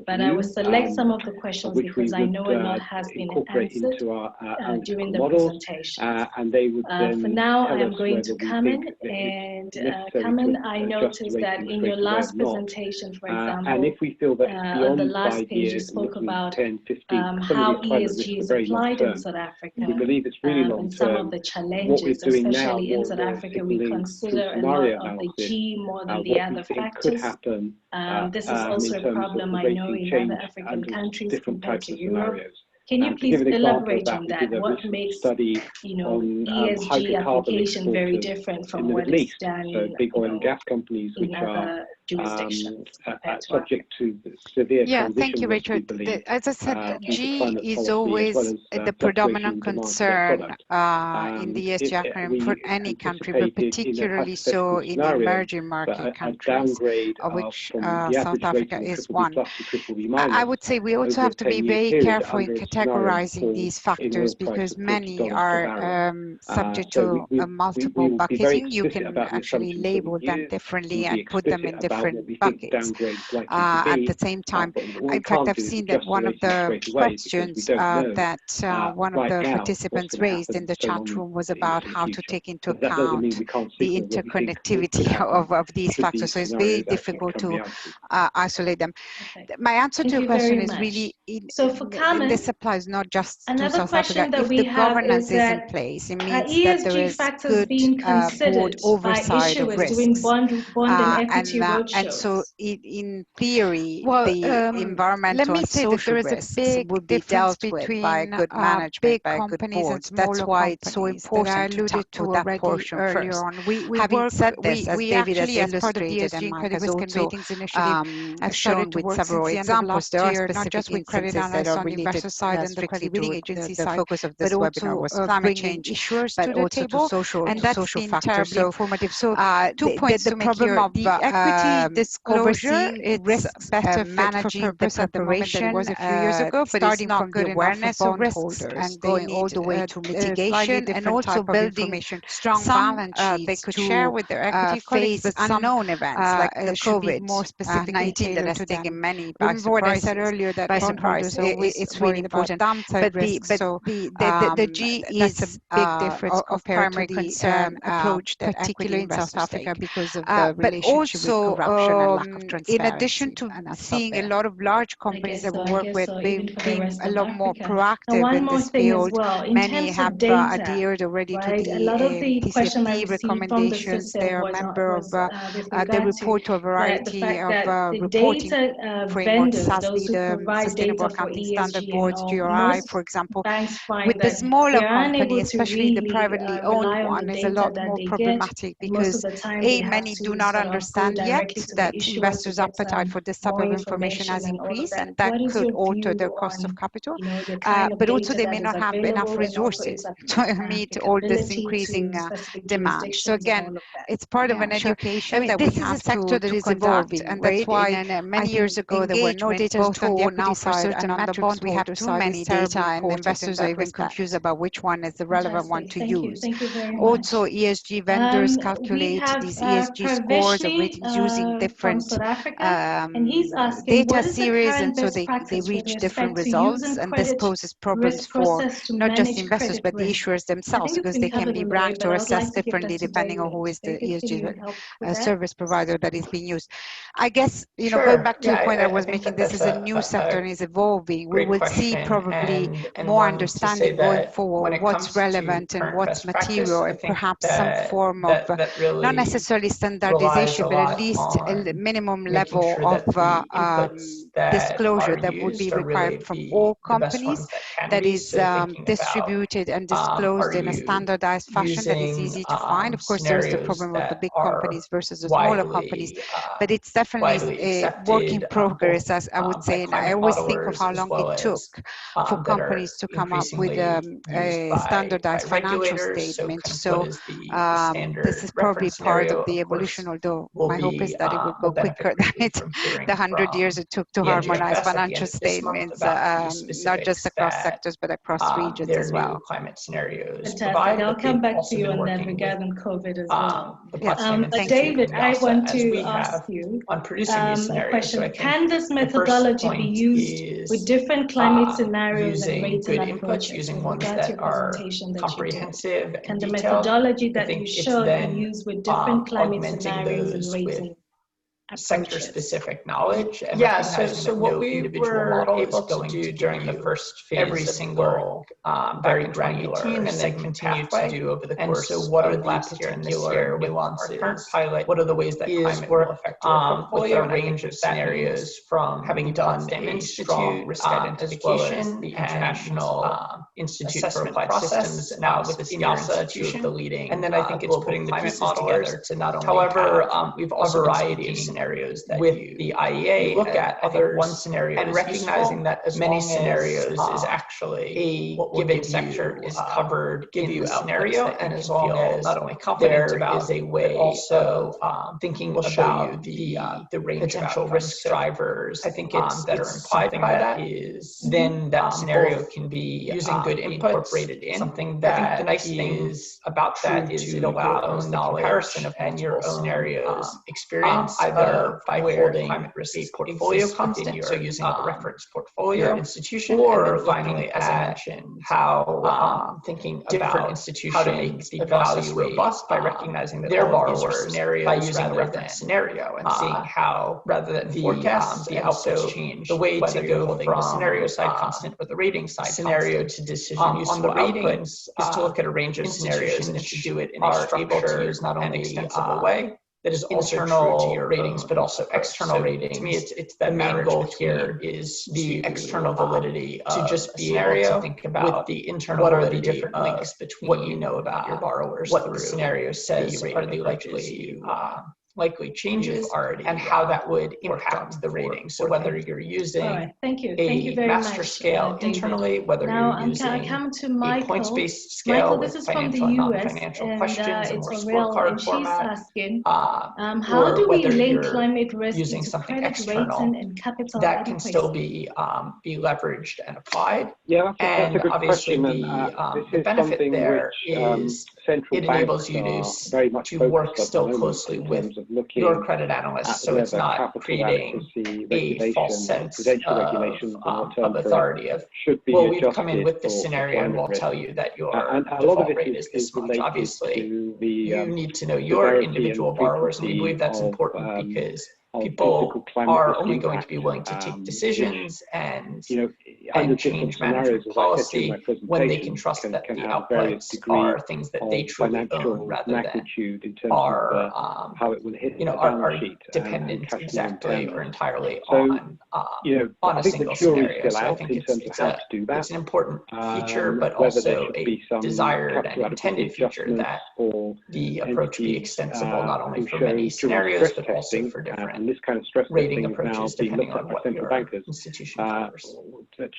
but I will select some of the questions because I know a lot has been answered during the presentation. And they would for now, I'm going to Carmen, and Carmen, I noticed that in your last presentation, for example, and if we feel that on the last page you spoke about 10, 15, how ESG is applied in South Africa, we believe it's really long and some of the challenges, especially in South Africa, we consider a lot of the G more than the other factors. This is also a problem I know in other African countries compared to Europe. Can you please elaborate on that? What makes ESG application very different from what is done big oil and gas companies in other jurisdictions? Subject to severe thank you, Richard. As I said, G is always the predominant concern in the ESG acronym for any country, but particularly so in emerging market countries, of which South Africa is one. I would say we also have to be very careful in categorizing these factors because many are subject to multiple bucketing. You can actually label them differently and put them in different buckets. At the same time, in fact, I've seen that one of the questions that one of the participants raised in the chat room was about how to take into account the interconnectivity of these factors. So it's very difficult to isolate them. My answer to your question is really this applies not just to South Africa. That if the governance is in place, it means that there is good board oversight of risks. And so in theory, the environmental and social risks would be dealt with by good management, by good boards. That's why it's so important to tackle that portion first. Having said this, as David has illustrated and Mike has also shown with several examples, there are specific instances that are related strictly to the focus of this webinar was climate change, but also to social factors. So 2 points to make here. The equity disclosure, it's better managing the preparation than it was a few years ago, but it's not good awareness of risks and going all the way to mitigation and also building strong balance sheets they could share with their equity colleagues, but unknown events like the COVID-19 that has taken many by surprise. It's really important. But the G is a big difference compared to the approach, particularly in South Africa, because of the relationship with corruption and lack of transparency. In addition to seeing a lot of large companies that we work with being a lot more proactive in this field, many have adhered already to the TCFD recommendations. They are a member of they report to a variety of reporting frameworks, SASB, the Sustainable Accounting Standard Boards, GRI, for example. With the smaller company, especially the privately owned one, is a lot more problematic because many do not understand yet that investors' appetite for this type of information has increased, and that could alter their cost of capital. But also they may not have enough resources to meet all this increasing demand. So again, it's part of an education that we have to conduct, and that's why many years ago there were no data both on the equity side and on the bond. We have too many data, and investors are even confused about which one is the relevant one to use. Also, ESG vendors calculate these ESG scores or ratings using different data series, and so they reach different results, and this poses problems for not just investors but the issuers themselves, because they can be ranked or assessed differently depending on who is the ESG service provider that is being used. I guess, going back to the point I was making, this is a new sector and is evolving. We will see probably more understanding going forward what's relevant and what's material, and perhaps some form of not necessarily standardization, but at least a minimum level of disclosure that would be required from all companies, that is distributed and disclosed in a standardized fashion that is easy to find. Of course, there is the problem of the big companies versus the smaller companies, but it's definitely a work in progress, as I would say. And I always think of how long it took for companies to come up with a standardized financial statement. So this is probably part of the evolution, although my hope is that it will go quicker than the 100 years it took to harmonize financial statements, not just across sectors, but across regions as well. Climate scenarios. I'll come back to you on that regarding COVID as well. David, I want to ask you on producing these scenarios. A question. Can this methodology be used with different climate scenarios and rating approaches? Using ones that are comprehensive and can the detailed. methodology that you showed be used with different climate scenarios and rating sector-specific knowledge? And so what we were able to do during the first phase every single very granular, and then continue to do over the course of last year and this year with our current pilot. What are the ways that climate will affect your portfolio? With a range of scenarios, from having done a strong risk identification, as well as the International Institute for Applied Systems, now with the IIASA, two of the leading. And then I think it's putting the pieces together to not only however, we've also a variety of scenarios that with the IEA look at other one scenario and recognizing that as many scenarios is actually a given sector is covered, give you a scenario, and as long as not only confident about a way, also thinking about the range potential risk drivers. I think it's that are implied by that is then that scenario can be using good incorporated in something that. I think the nice thing about that is it allows the comparison of your own scenarios experience either by holding climate risk portfolio constant, so using the reference portfolio institution, or finding finally, as I mentioned, how thinking different institutions how to make the process robust by recognizing that their borrowers scenarios by using a reference scenario and seeing how rather than forecasts the outputs change. The way to go from the scenario side constant or the rating side scenario to decision useful on the ratings is to look at a range of scenarios and to do it in a structured, not only extensible way that is internal to your ratings, but also external ratings. To me, it's that main goal here is the external validity to just be able to think about with the internal what are the different links between what you know about your borrowers, what the scenario says are the likely changes and how that would impact the rating. So whether you're using Thank you a very master much, scale internally, whether now, you're using a points-based scale with financial and non-financial questions and more scorecard format, asking, how do we link climate risk using into something credit external rating and capital that adequacy? can still be leveraged and applied. Yeah, that's a good obviously question. The benefit there is it enables you to work still closely with your credit analysts, so it's not creating a false sense of authority of, well, we've come in with this scenario and we'll tell you that your default rate is this much. Obviously, you need to know your individual borrowers, and we believe that's important because people are only going to be willing to take decisions and change management policy when they can trust that the outputs are things that they truly own rather than are dependent exactly or entirely on a single scenario. So I think it's an important feature, but also a desired and intended feature that the approach be extensible not only for many scenarios, but also for different rating approaches depending on what your institution covers.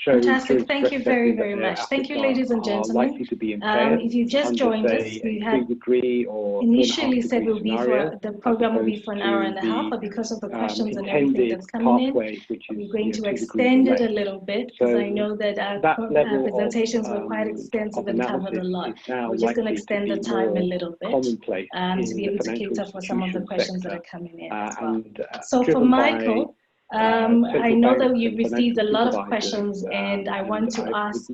Fantastic. Thank you very, very much. Thank you, ladies and gentlemen. If you just joined us, we had initially said the program will be for an hour and a half, but because of the questions and everything that's coming in, we're going to extend it a little bit because I know that our presentations were quite extensive and covered a lot. We're just going to extend the time a little bit to be able to cater for some of the questions that are coming in as well. So for Michael, I know that you've received a lot of questions, and I want to ask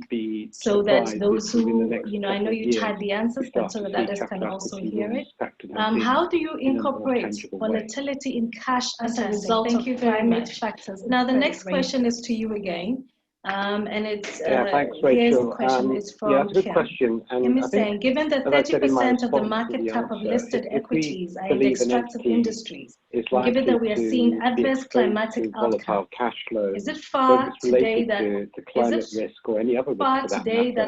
so that those who, I know you typed the answers, but so that others can also hear it. How do you incorporate volatility in cash as a result of climate factors? Now, the next question is to you again. And it's thanks, Rachel. Here's the question is from that's a good question. Kim is saying, given that 30% of the market cap of listed equities are in the extractive industries, given that we are seeing adverse climatic outcomes, is it far today that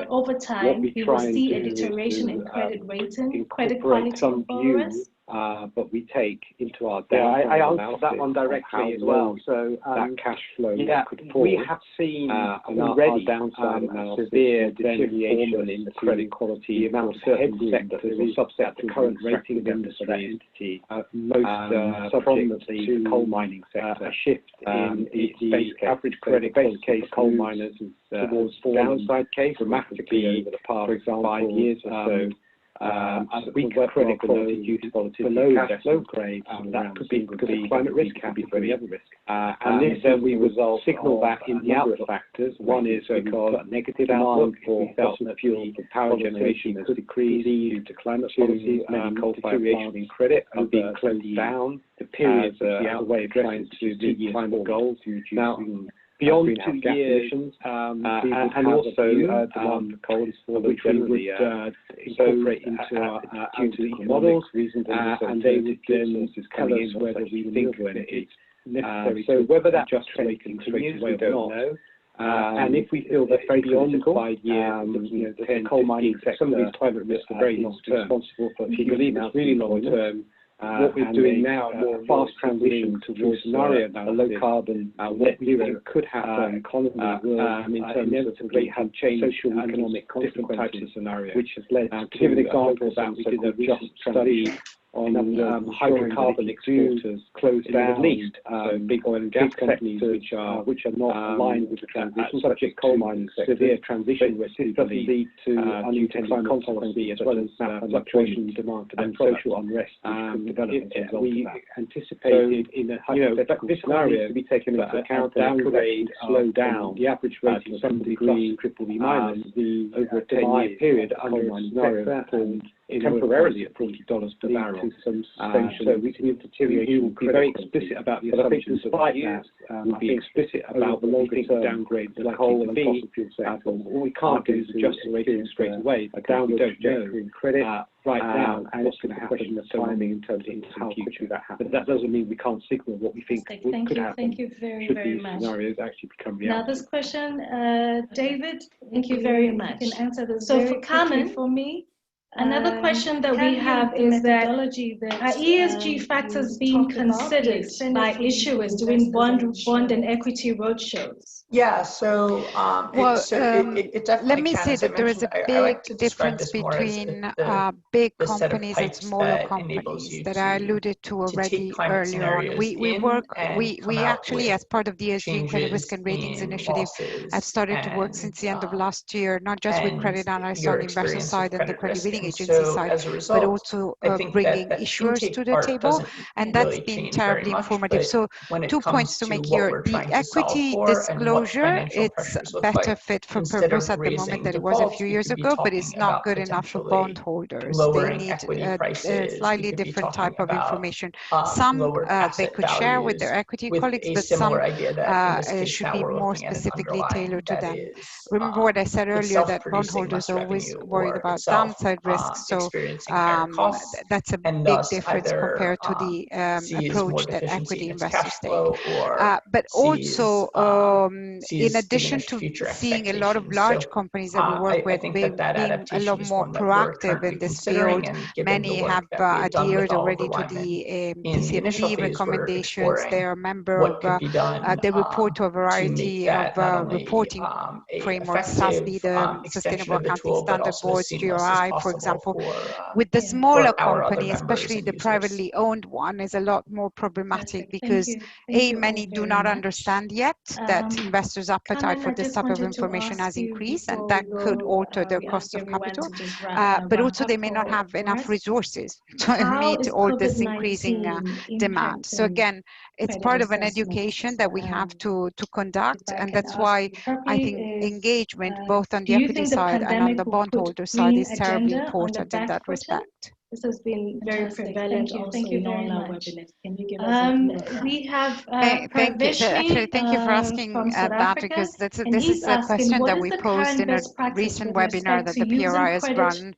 over time we will see a deterioration in credit rating, credit quality of borrowers? But we take into our I answered that one directly as well. So that cash flow could fall. We have seen already severe deterioration in the credit quality. The amount of certain sectors or subsets the current rating of industry, most prominently the coal mining sector. A shift in the average credit base case for coal miners is towards downside case dramatically over the past 5 years or so. Weaker credit quality due to volatility cash flow grade, that could be because of climate risk, could be for any other risk. And this then we will signal that in the output factors. One is because negative outlook for fossil fuel for power generation has decreased due to climate policies. Many coal-fired plants in credit are being closed down. The periods as a way of trying to meet climate goals. Now, beyond 2 years, and also demand for coal is for which we would incorporate into our models, and they would then tell us whether we think that it's necessary. So whether that just continues, we don't know. And if we feel that beyond 5 years, the coal mining sector, some of these climate risks are very long term. Responsible for, if you believe it's really long term. What we're doing now, more fast transition towards scenario a low carbon net zero could happen. Economy will inevitably have changed social economic different types of scenarios, which has led to give an example that we did a just study on hydrocarbon exporters closed down, at least big oil and gas companies which are not aligned with the transition, subject coal mining sector, severe transition risk doesn't lead to unintended consequences as well as fluctuation in demand and social unrest which could develop as a result of that. Anticipated in a hypothetical scenario to be taken into account, downgrade slow down the average rating of some degree BBB- over a 10-year period under a scenario and temporarily at $40 per barrel. So we will be very explicit about the assumptions of that years. We'll be explicit about the long-term downgrade the coal and fossil fuel sector. All we can't do is adjust the rating straight away. We don't know in credit right now what's going to happen in the timing in terms of how quickly that happens. But that doesn't mean we can't signal what we think could happen. Thank you very, should very these much. scenarios actually become reality. Now this question, David, thank you very much. You can answer this so very for Carmen, for me. Another question that we have is that are ESG factors being considered by issuers doing bond and equity roadshows? Yeah, so it definitely let me say that there is a big difference between big companies and smaller companies that I alluded to already earlier on. We actually, as part of the ESG Credit Risk and Ratings Initiative, have started to work since the end of last year, not just with credit analysts on the investor side and the credit rating agency side, but also bringing issuers to the table, and that's been terribly informative. So 2 points to make here. The equity disclosure, it's better fit for purpose at the moment than it was a few years ago, but it's not good enough for bondholders. They need a slightly different type of information. Some they could share with their equity colleagues, but some should be more specifically tailored to them. Remember what I said earlier, that bondholders are always worried about downside risks, so that's a big difference compared to the approach that equity investors take. But also, in addition to seeing a lot of large companies that we work with being a lot more proactive in this field, many have adhered already to the TCFD recommendations. They are a member of, they report to a variety of reporting frameworks, SASB, the Sustainable Accounting Standard Boards, GRI, for example. With the smaller company, especially the privately owned one, is a lot more problematic because many do not understand yet that investors' appetite for this type of information has increased, and that could alter their cost of capital. But also they may not have enough resources to meet all this increasing demand. So again, it's part of an education that we have to conduct, and that's why I think engagement both on the equity side and on the bondholder side is terribly important in that respect. This has been very prevalent also in all our webinars. Can you give us we have thank you for asking that, because this is a question that we posed in a recent webinar that the PRI has run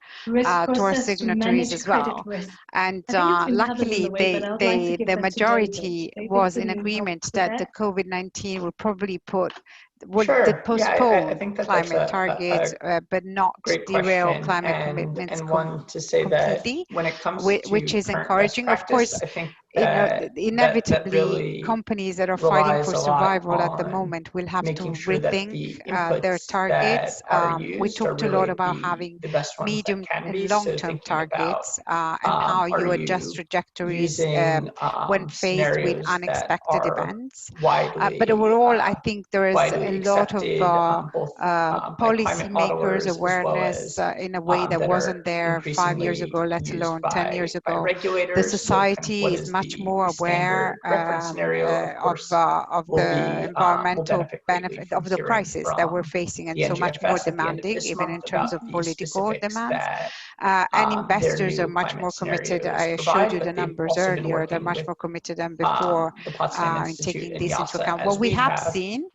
to our signatories as well. And luckily, the majority was in agreement that the COVID-19 will probably postpone climate targets, but not derail climate commitments completely, when it comes which is encouraging. Of course, inevitably, companies that are fighting for survival at the moment will have to rethink their targets. We talked a lot about having medium and long-term targets and how you adjust trajectories when faced with unexpected events. But overall, I think there is a lot of policymakers' awareness in a way that wasn't there 5 years ago, let alone 10 years ago. The society is much more aware of the environmental benefit of the crisis that we're facing, and so much more demanding, even in terms of political demands. And investors are much more committed. I showed you the numbers earlier. They're much more committed than before in taking this into account. What we have seen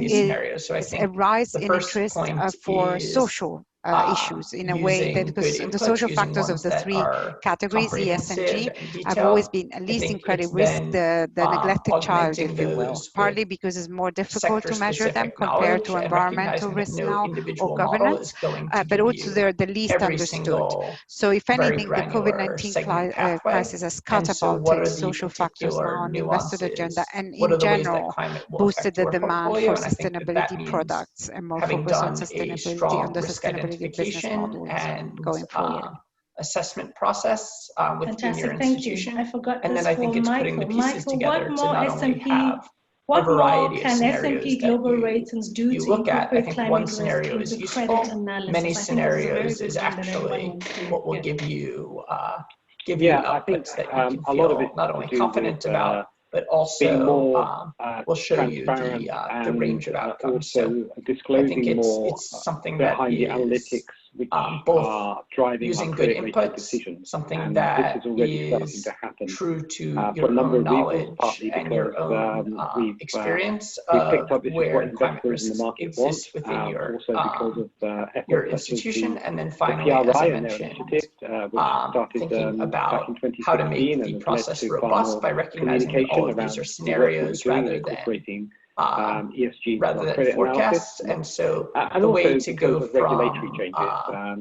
is a rise in interest for social issues in a way that, because the social factors of the three categories, E, S, and G, have always been, at least in credit risk, the neglected child, if you will, partly because it's more difficult to measure them compared to environmental risk now or governance, but also they're the least understood. So if anything, the COVID-19 crisis has catapulted social factors now on the investor agenda, and in general boosted the demand for sustainability products and more focus on sustainability, on the sustainability business models going forward. assessment process within your institution. Thank you. I forgot and this then I think it's Michael. putting the pieces together to not only have what a variety more of can scenarios S&P Global Ratings do you to look at. I incorporate think climate one risk scenario into is credit useful. analysis? Many scenarios is thing that actually everyone wants to what will get. give you Yeah, I outputs think that you can a lot of feel it's not to only do confident with, about, but being also more will show you transparent the range of and outcomes. So also I think disclosing more it's something that behind the is analytics which both are driving using our good credit rating inputs, decisions. something And that this is already starting is to happen true to for a your number own of reasons, knowledge partly and because your own we've experience picked of up this is where what climate investors in risks the market exist want, within your also because of your efforts such as institution, and then the finally, as I PRI and their mentioned, initiative, which started thinking back about in 2016 how to make the and has led process to far robust more by recognizing that all communication of these around are the work that we're scenarios doing in rather than incorporating ESG into our rather than credit forecasts. analysis. And so And the also way to because go of regulatory from changes,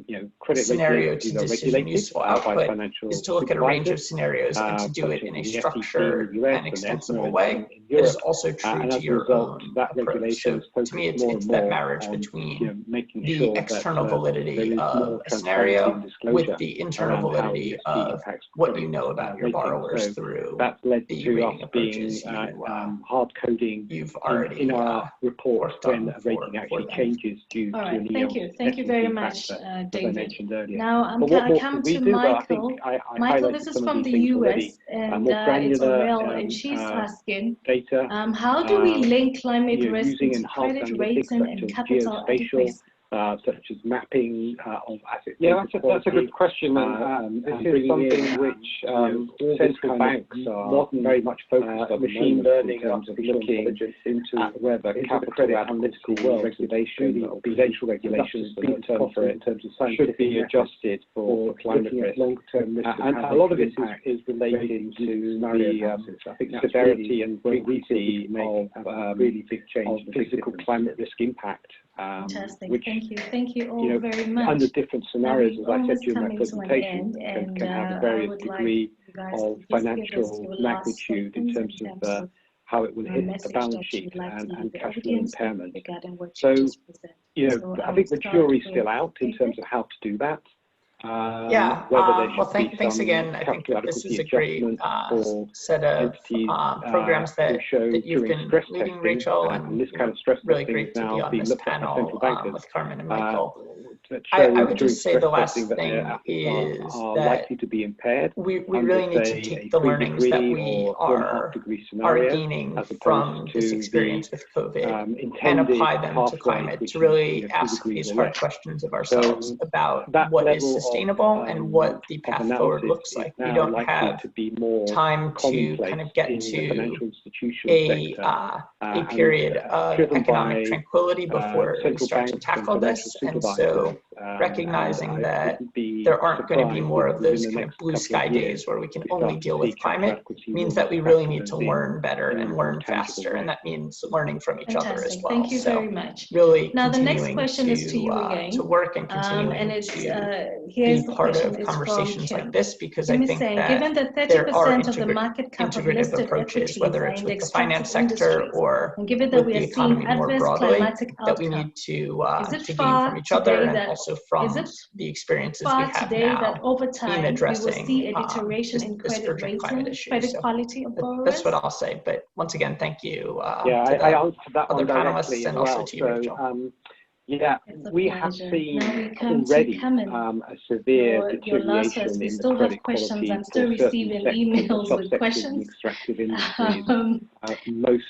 you know, credit rating scenario agencies to are decision regulated useful by output financial is to look at a range of supervisors, scenarios and to do such it as in a the SEC in structured the US and and extensible ESMA way in that is Europe. also true And to as a your result, own that approach. regulation So is to me, focused more it's and that more marriage on, between you know, making the sure external that there validity is of more a transparency scenario and disclosure with the internal around how validity ESG of impacts what credit you know about your rating. borrowers So through that's led the to us rating being approaches hard coding you've already in our reports worked when on a rating actually them. changes due All to right, an thank EOS you. Thank you very much, factor, as I David. mentioned earlier. Now But what I more come could we to do? Well, I think Michael. I Michael, highlighted this is some of from these the things US, already. and More it's granular Aurel, and she's asking, data. how do we link climate You know, risk using into enhanced credit analytics rating such and as capital geospatial, adequacy? such as mapping of asset that's a good question, and this is something which central banks are very much focused on. Machine learning in terms of looking into whether capital analytical world regulation or prudential regulations in terms of should be adjusted for climate risk. And a lot of it is related to the severity and frequency of really big change, physical climate risk impact. Fantastic. Which, thank you all very much. Under different scenarios, as I said during my presentation, and can have various degree of financial magnitude in terms of how it will hit the balance sheet and cash flow impairment. So, you know, I think the jury's still out in terms of how to do that. Well, thanks again. I think that this is a great set of programs that you've been leading, Rachel, and this kind of stress really great to be on this panel with Carmen and Michael. I would just say the last thing is that likely to be impaired. We really need to take the learnings that we are gaining from this experience with COVID and apply them to climate, to really ask these hard questions of ourselves about what is sustainable and what the path forward looks like. We don't have time to kind of get to a period of economic tranquility before we start to tackle this, and so recognizing that there aren't going to be more of those kind of blue sky days where we can only deal with climate means that we really need to learn better and learn faster, and that means learning from each other as well. Thank you very much. Really now the next question is to you again. To work and continuing and it's, to be part of conversations like this, because I think that given that 30% of the market cap of listed approaches, equities whether it's with the finance sector or and given that with the economy more broadly, that we need to gain from each other and also from the experiences we have now that over time in addressing we will see a deterioration in credit rating, credit quality of borrowers? That's what I'll say. But once again, thank you I answered that other one directly panelists and also to you, Rachel. Yeah, we have seen already a severe deterioration in the credit quality for certain sectors, subsectors in extractive industries. Most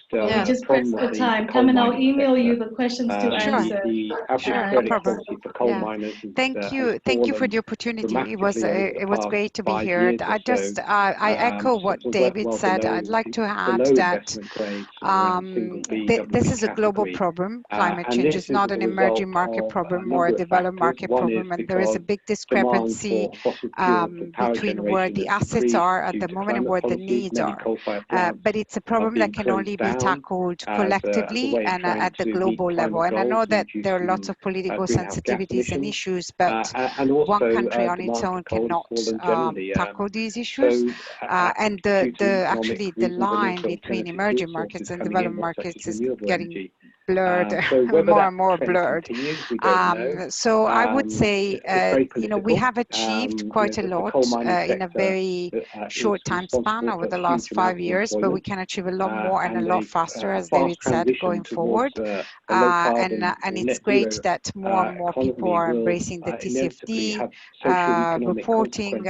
just press the time. Come and I'll email you the questions to answer. The average credit quality for coal miners is, thank you for the opportunity. It was great to be here. I echo what David said. I'd like to add that this is a global problem. Climate change is not an emerging market problem or a developed market problem, and there is a big discrepancy between where the assets are at the moment and where the needs are. But it's a problem that can only be tackled collectively and at the global level. And I know that there are lots of political sensitivities and issues, but one country on its own cannot tackle these issues. And actually the line between emerging markets and developed markets is getting blurred, so more and more blurred. So I would say, you know, we have achieved quite a lot in a very short time span over the last 5 years, but we can achieve a lot more and a lot faster, as David said, going forward. And it's great that more and more people are embracing the TCFD reporting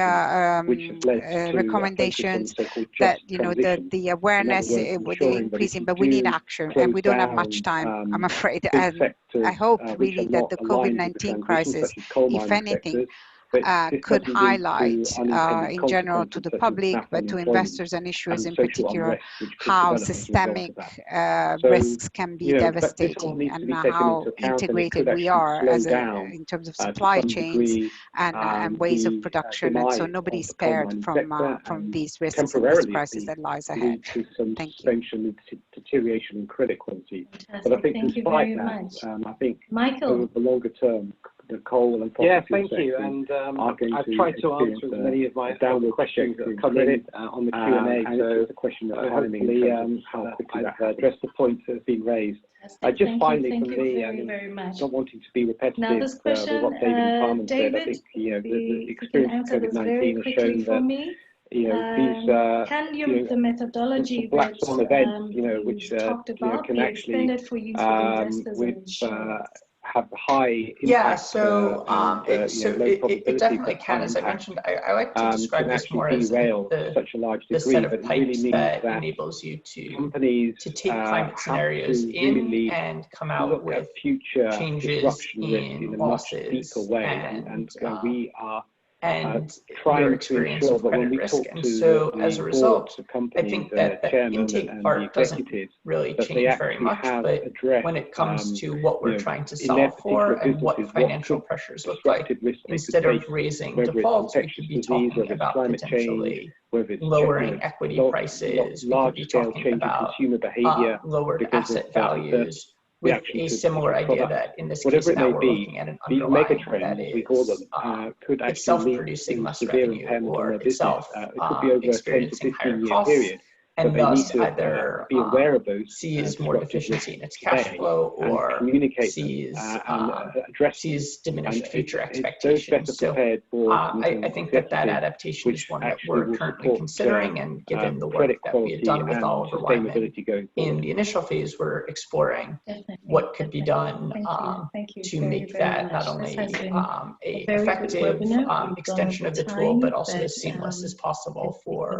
recommendations, that, you know, the awareness would increasing, but we need action, and we don't have much time, I'm afraid. And I hope really that the COVID-19 crisis, if anything, could highlight in general to the public, but to investors and issuers in particular, how systemic risks can be devastating, and how integrated we are as in terms of supply chains and ways of production, and so nobody's spared from these risks and this crisis that lies ahead. Thank you. Deterioration in credit quality, but I think despite that, I think over the longer term, the coal and thank you. And I've tried to answer many of my questions that have come in on the Q&A. So the question that hopefully I've addressed the points that have been raised. Just finally, for me, not wanting to be repetitive with what David and Carmen said, I think, you know, the experience of COVID-19 has shown that, you know, these the methodology black swan events, you know, which can actually have high impact. So it definitely can. As I mentioned, I like to describe this more as the set of pipes that enables you to take climate scenarios in and come out with future changes in losses and your experience of credit risk. And so as a result, I think that the intake part doesn't really change very much, but when it comes to what we're trying to solve for and what financial pressures look like, instead of raising defaults, we could be talking about potentially lowering equity prices, we could be talking about lowered asset values, with a similar idea that in this case now we're looking at an underlying that is itself producing less revenue or itself experiencing higher costs, and thus either sees more deficiency in its cash flow or sees diminished future expectations. So I think that adaptation is one that we're currently considering, and given the work that we had done with Oliver Wyman in the initial phase, we're exploring what could be done to make that not only a effective extension of the tool, but also as seamless as possible for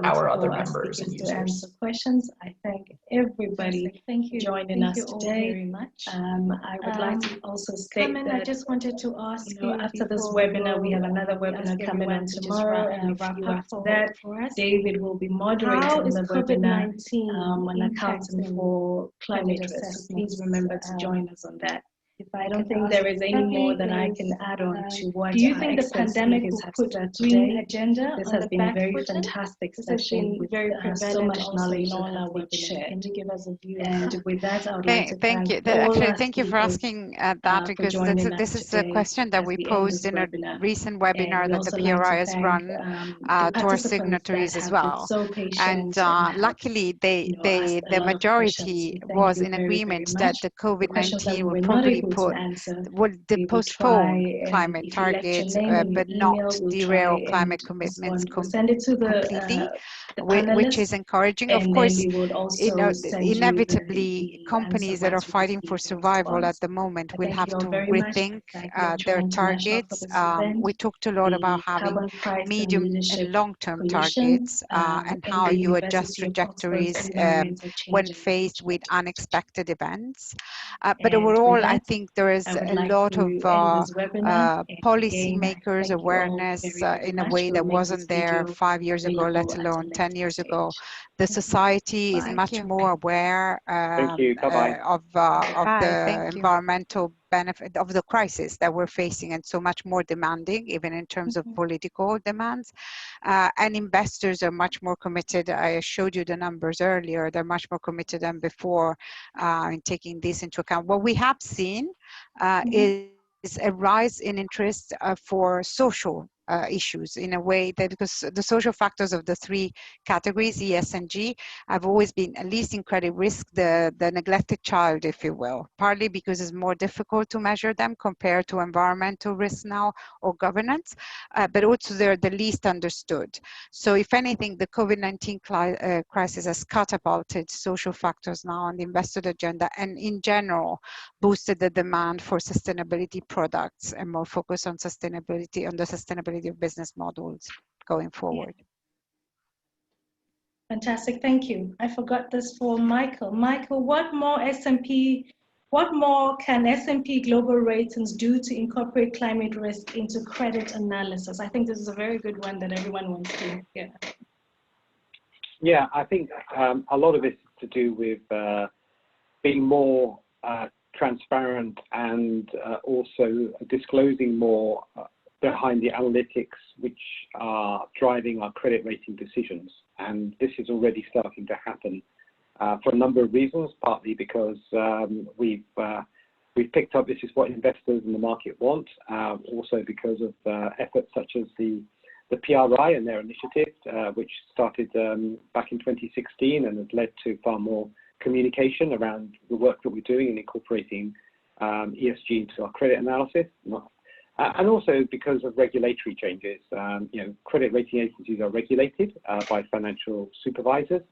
our other members and users. To answer questions. I thank everybody joining us today. Very much. I would like to also state that I just wanted to ask you, after this webinar, we have another webinar coming on tomorrow, and after that, David will be moderating the webinar on accounting for climate risk. Please remember to join us on that. I don't think there is any more than I can add on to what do you think the pandemic will put a green agenda? This has been a very fantastic session with so much knowledge on our website. Can you give us a view? And with that, I would like to thank you. Actually, thank you for asking that, because this is a question that we posed in a recent webinar that the PRI has run to our signatories as well. And luckily, the majority was in agreement that the COVID-19 will probably would postpone climate targets, but not derail climate commitments completely, which is encouraging. Of course, you know, inevitably, companies that are fighting for survival at the moment will have to rethink their targets. We talked a lot about having medium and long-term targets and how you adjust trajectories when faced with unexpected events. But overall, I think there is a lot of policymakers awareness in a way that wasn't there 5 years ago, let alone 10 years ago. The society is much more aware of the environmental benefit of the crisis that we're facing, and so much more demanding, even in terms of political demands. And investors are much more committed. I showed you the numbers earlier. They're much more committed than before in taking this into account. What we have seen is a rise in interest for social issues in a way that, because the social factors of the three categories, E, S, and G, have always been, at least in credit risk, the neglected child, if you will, partly because it's more difficult to measure them compared to environmental risk now or governance, but also they're the least understood. So if anything, the COVID-19 crisis has catapulted social factors now on the investor agenda, and in general boosted the demand for sustainability products and more focus on sustainability, on the sustainability of business models going forward. Fantastic, thank you. I forgot this for Michael. Michael, what more can S&P Global Ratings do to incorporate climate risk into credit analysis? I think this is a very good one that everyone wants to hear. Yeah, I think a lot of this is to do with being more transparent and also disclosing more behind the analytics which are driving our credit rating decisions. And this is already starting to happen for a number of reasons, partly because we've picked up this is what investors in the market want, also because of efforts such as the PRI and their initiative, which started back in 2016 and has led to far more communication around the work that we're doing in incorporating ESG into our credit analysis. And also because of regulatory changes. Credit rating agencies are regulated by financial supervisors,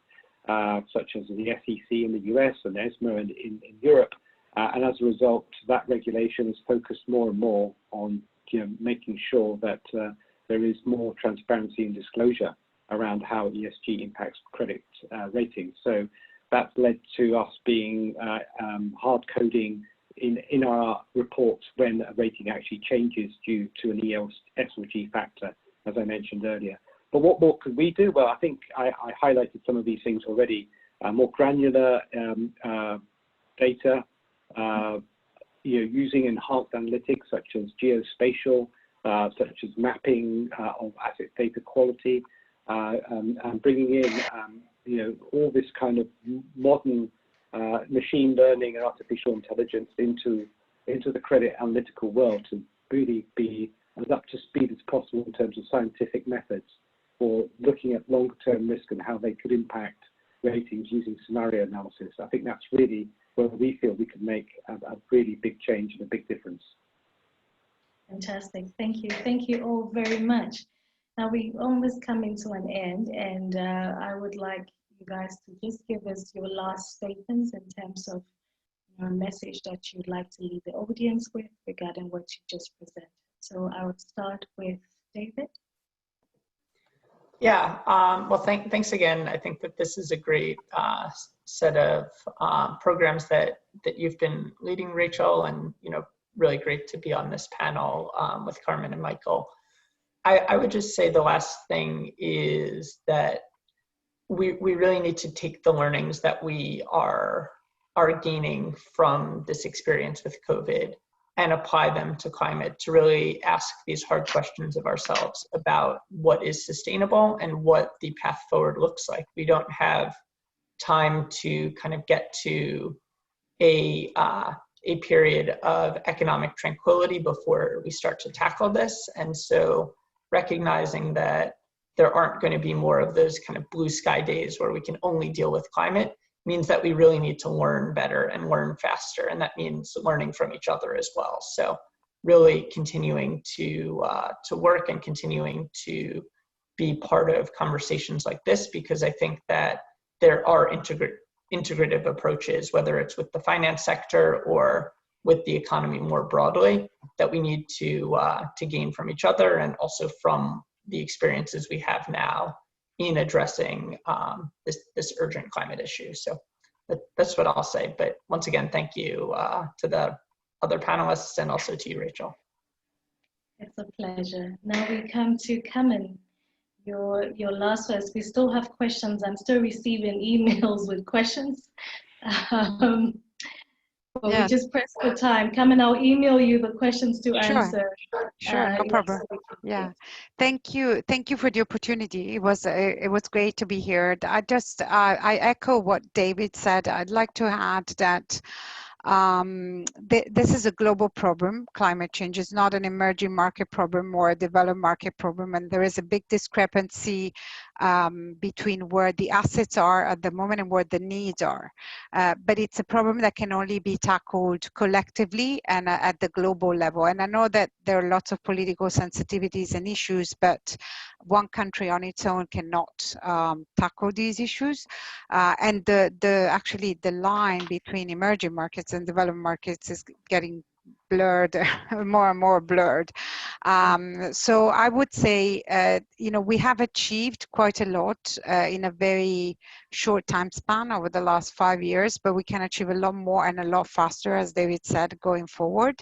such as the SEC in the US and ESMA in Europe. And as a result, that regulation is focused more and more on making sure that there is more transparency and disclosure around how ESG impacts credit ratings. So that's led to us being hard coding in our reports when a rating actually changes due to an S or G factor, as I mentioned earlier. But what more could we do? Well, I think I highlighted some of these things already. More granular data, using enhanced analytics such as geospatial, such as mapping of asset data quality, and bringing in all this kind of modern machine learning and artificial intelligence into the credit analytical world to really be as up to speed as possible in terms of scientific methods for looking at longer-term risk and how they could impact ratings using scenario analysis. I think that's really where we feel we can make a really big change and a big difference. Fantastic, thank you. Thank you all very much. Now we almost coming to an end, and I would like you guys to just give us your last statements in terms of a message that you'd like to leave the audience with regarding what you just presented. So I would start with David. Yeah, well, thanks again. I think that this is a great set of programs that you've been leading, Rachel, and really great to be on this panel with Carmen and Michael. I would just say the last thing is that we really need to take the learnings that we are gaining from this experience with COVID and apply them to climate, to really ask these hard questions of ourselves about what is sustainable and what the path forward looks like. We don't have time to kind of get to a period of economic tranquility before we start to tackle this. And so recognizing that there aren't going to be more of those kind of blue sky days where we can only deal with climate means that we really need to learn better and learn faster. And that means learning from each other as well. So really continuing to work and continuing to be part of conversations like this, because I think that there are integrative approaches, whether it's with the finance sector or with the economy more broadly, that we need to gain from each other and also from the experiences we have now in addressing this urgent climate issue. So that's what I'll say. But once again, thank you to the other panelists and also to you, Rachel. It's a pleasure. Now we come to Carmen. Your last words. We still have questions. I'm still receiving emails with questions. But we just press the time. Carmen, I'll email you the questions to answer. Sure, no problem. Yeah, thank you for the opportunity. It was great to be here. I echo what David said. I'd like to add that This is a global problem. Climate change is not an emerging market problem or a developed market problem, and there is a big discrepancy between where the assets are at the moment and where the needs are. But it's a problem that can only be tackled collectively and at the global level. And I know that there are lots of political sensitivities and issues, but one country on its own cannot tackle these issues. And actually the line between emerging markets and developed markets is getting blurred, more and more blurred. So I would say, you know, we have achieved quite a lot in a very short time span over the last 5 years, but we can achieve a lot more and a lot faster, as David said, going forward.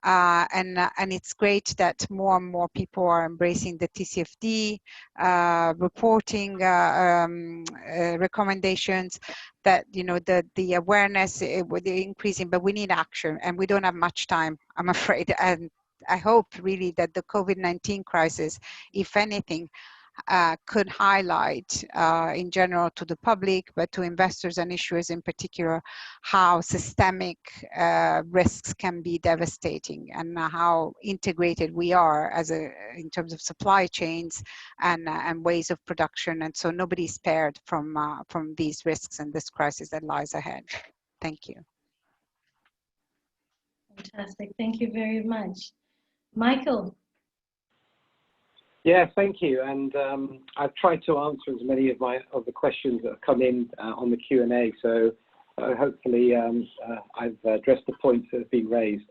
And it's great that more and more people are embracing the TCFD reporting recommendations, that, you know, the awareness with the increasing, but we need action and we don't have much time, I'm afraid. And I hope really that the COVID-19 crisis, if anything, could highlight in general to the public, but to investors and issuers in particular, how systemic risks can be devastating and how integrated we are in terms of supply chains and ways of production. And so nobody's spared from these risks and this crisis that lies ahead. Thank you. Fantastic. Thank you very much. Michael. Yeah, thank you. And I've tried to answer as many of the questions that have come in on the Q&A. So hopefully I've addressed the points that have been raised.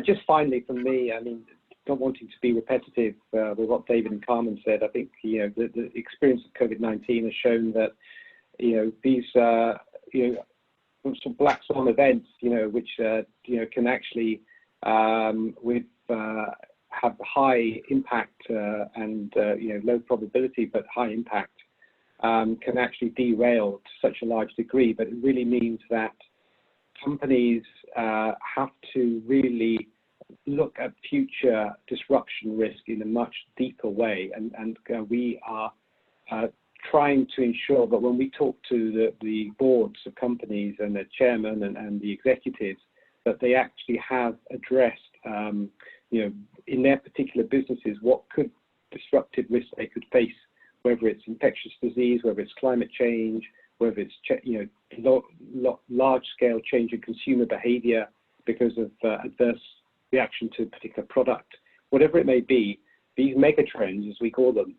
Just finally, from me, I mean, not wanting to be repetitive with what David and Carmen said, I think, you know, the experience of COVID-19 has shown that, you know, these, you know, some black swan events, you know, which, you know, can actually have high impact and you know, low probability but high impact, can actually derail to such a large degree. But it really means that companies have to really look at future disruption risk in a much deeper way, and we are trying to ensure that when we talk to the boards of companies and the chairman and the executives, that they actually have addressed you know, in their particular businesses, what could disruptive risks they could face, whether it's infectious disease, whether it's climate change, whether it's, you know, large-scale change in consumer behavior because of adverse reaction to a particular product. Whatever it may be, these megatrends, as we call them,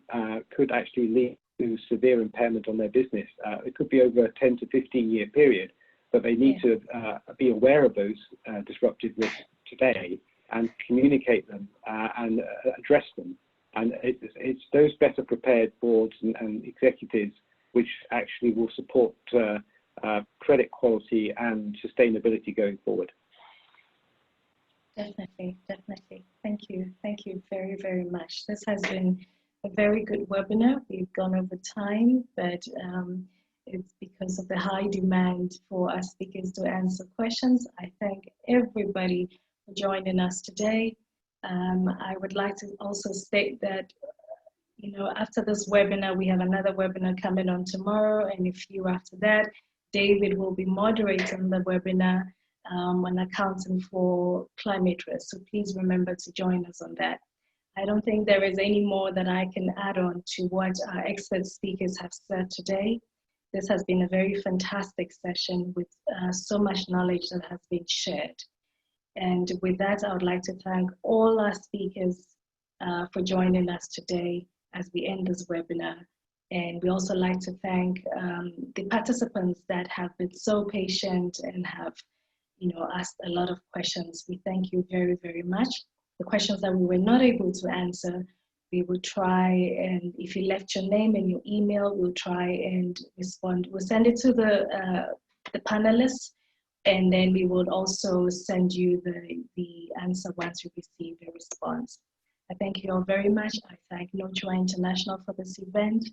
could actually lead to severe impairment on their business. It could be over a 10 to 15-year period, but they need to be aware of those disruptive risks today and communicate them and address them. And it's those better prepared boards and executives which actually will support credit quality and sustainability going forward. Definitely, definitely. Thank you. Thank you very, very much. This has been a very good webinar. We've gone over time, but it's because of the high demand for our speakers to answer questions. I thank everybody for joining us today. I would like to also state that, you know, after this webinar, we have another webinar coming on tomorrow, and a few after that. David will be moderating the webinar on accounting for climate risk. So please remember to join us on that. I don't think there is any more that I can add on to what our expert speakers have said today. This has been a very fantastic session with so much knowledge that has been shared. And with that, I would like to thank all our speakers for joining us today as we end this webinar. And we also like to thank the participants that have been so patient and have, you know, asked a lot of questions. We thank you very, very much. The questions that we were not able to answer, we will try, and if you left your name and your email, we'll try and respond. We'll send it to the panelists, and then we will also send you the answer once you receive a response. I thank you all very much. I thank NOTRA International for this event,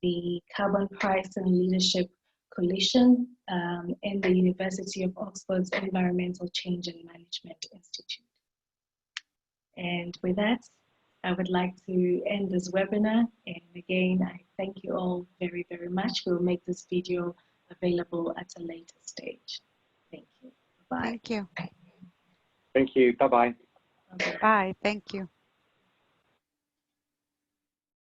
the Carbon Price and Leadership Coalition, and the University of Oxford's Environmental Change and Management Institute. And with that, I would like to end this webinar. And again, I thank you all very, very much. We'll make this video available at a later stage. Thank you. Bye. Thank you. Thank you. Bye-bye. Bye. Thank you.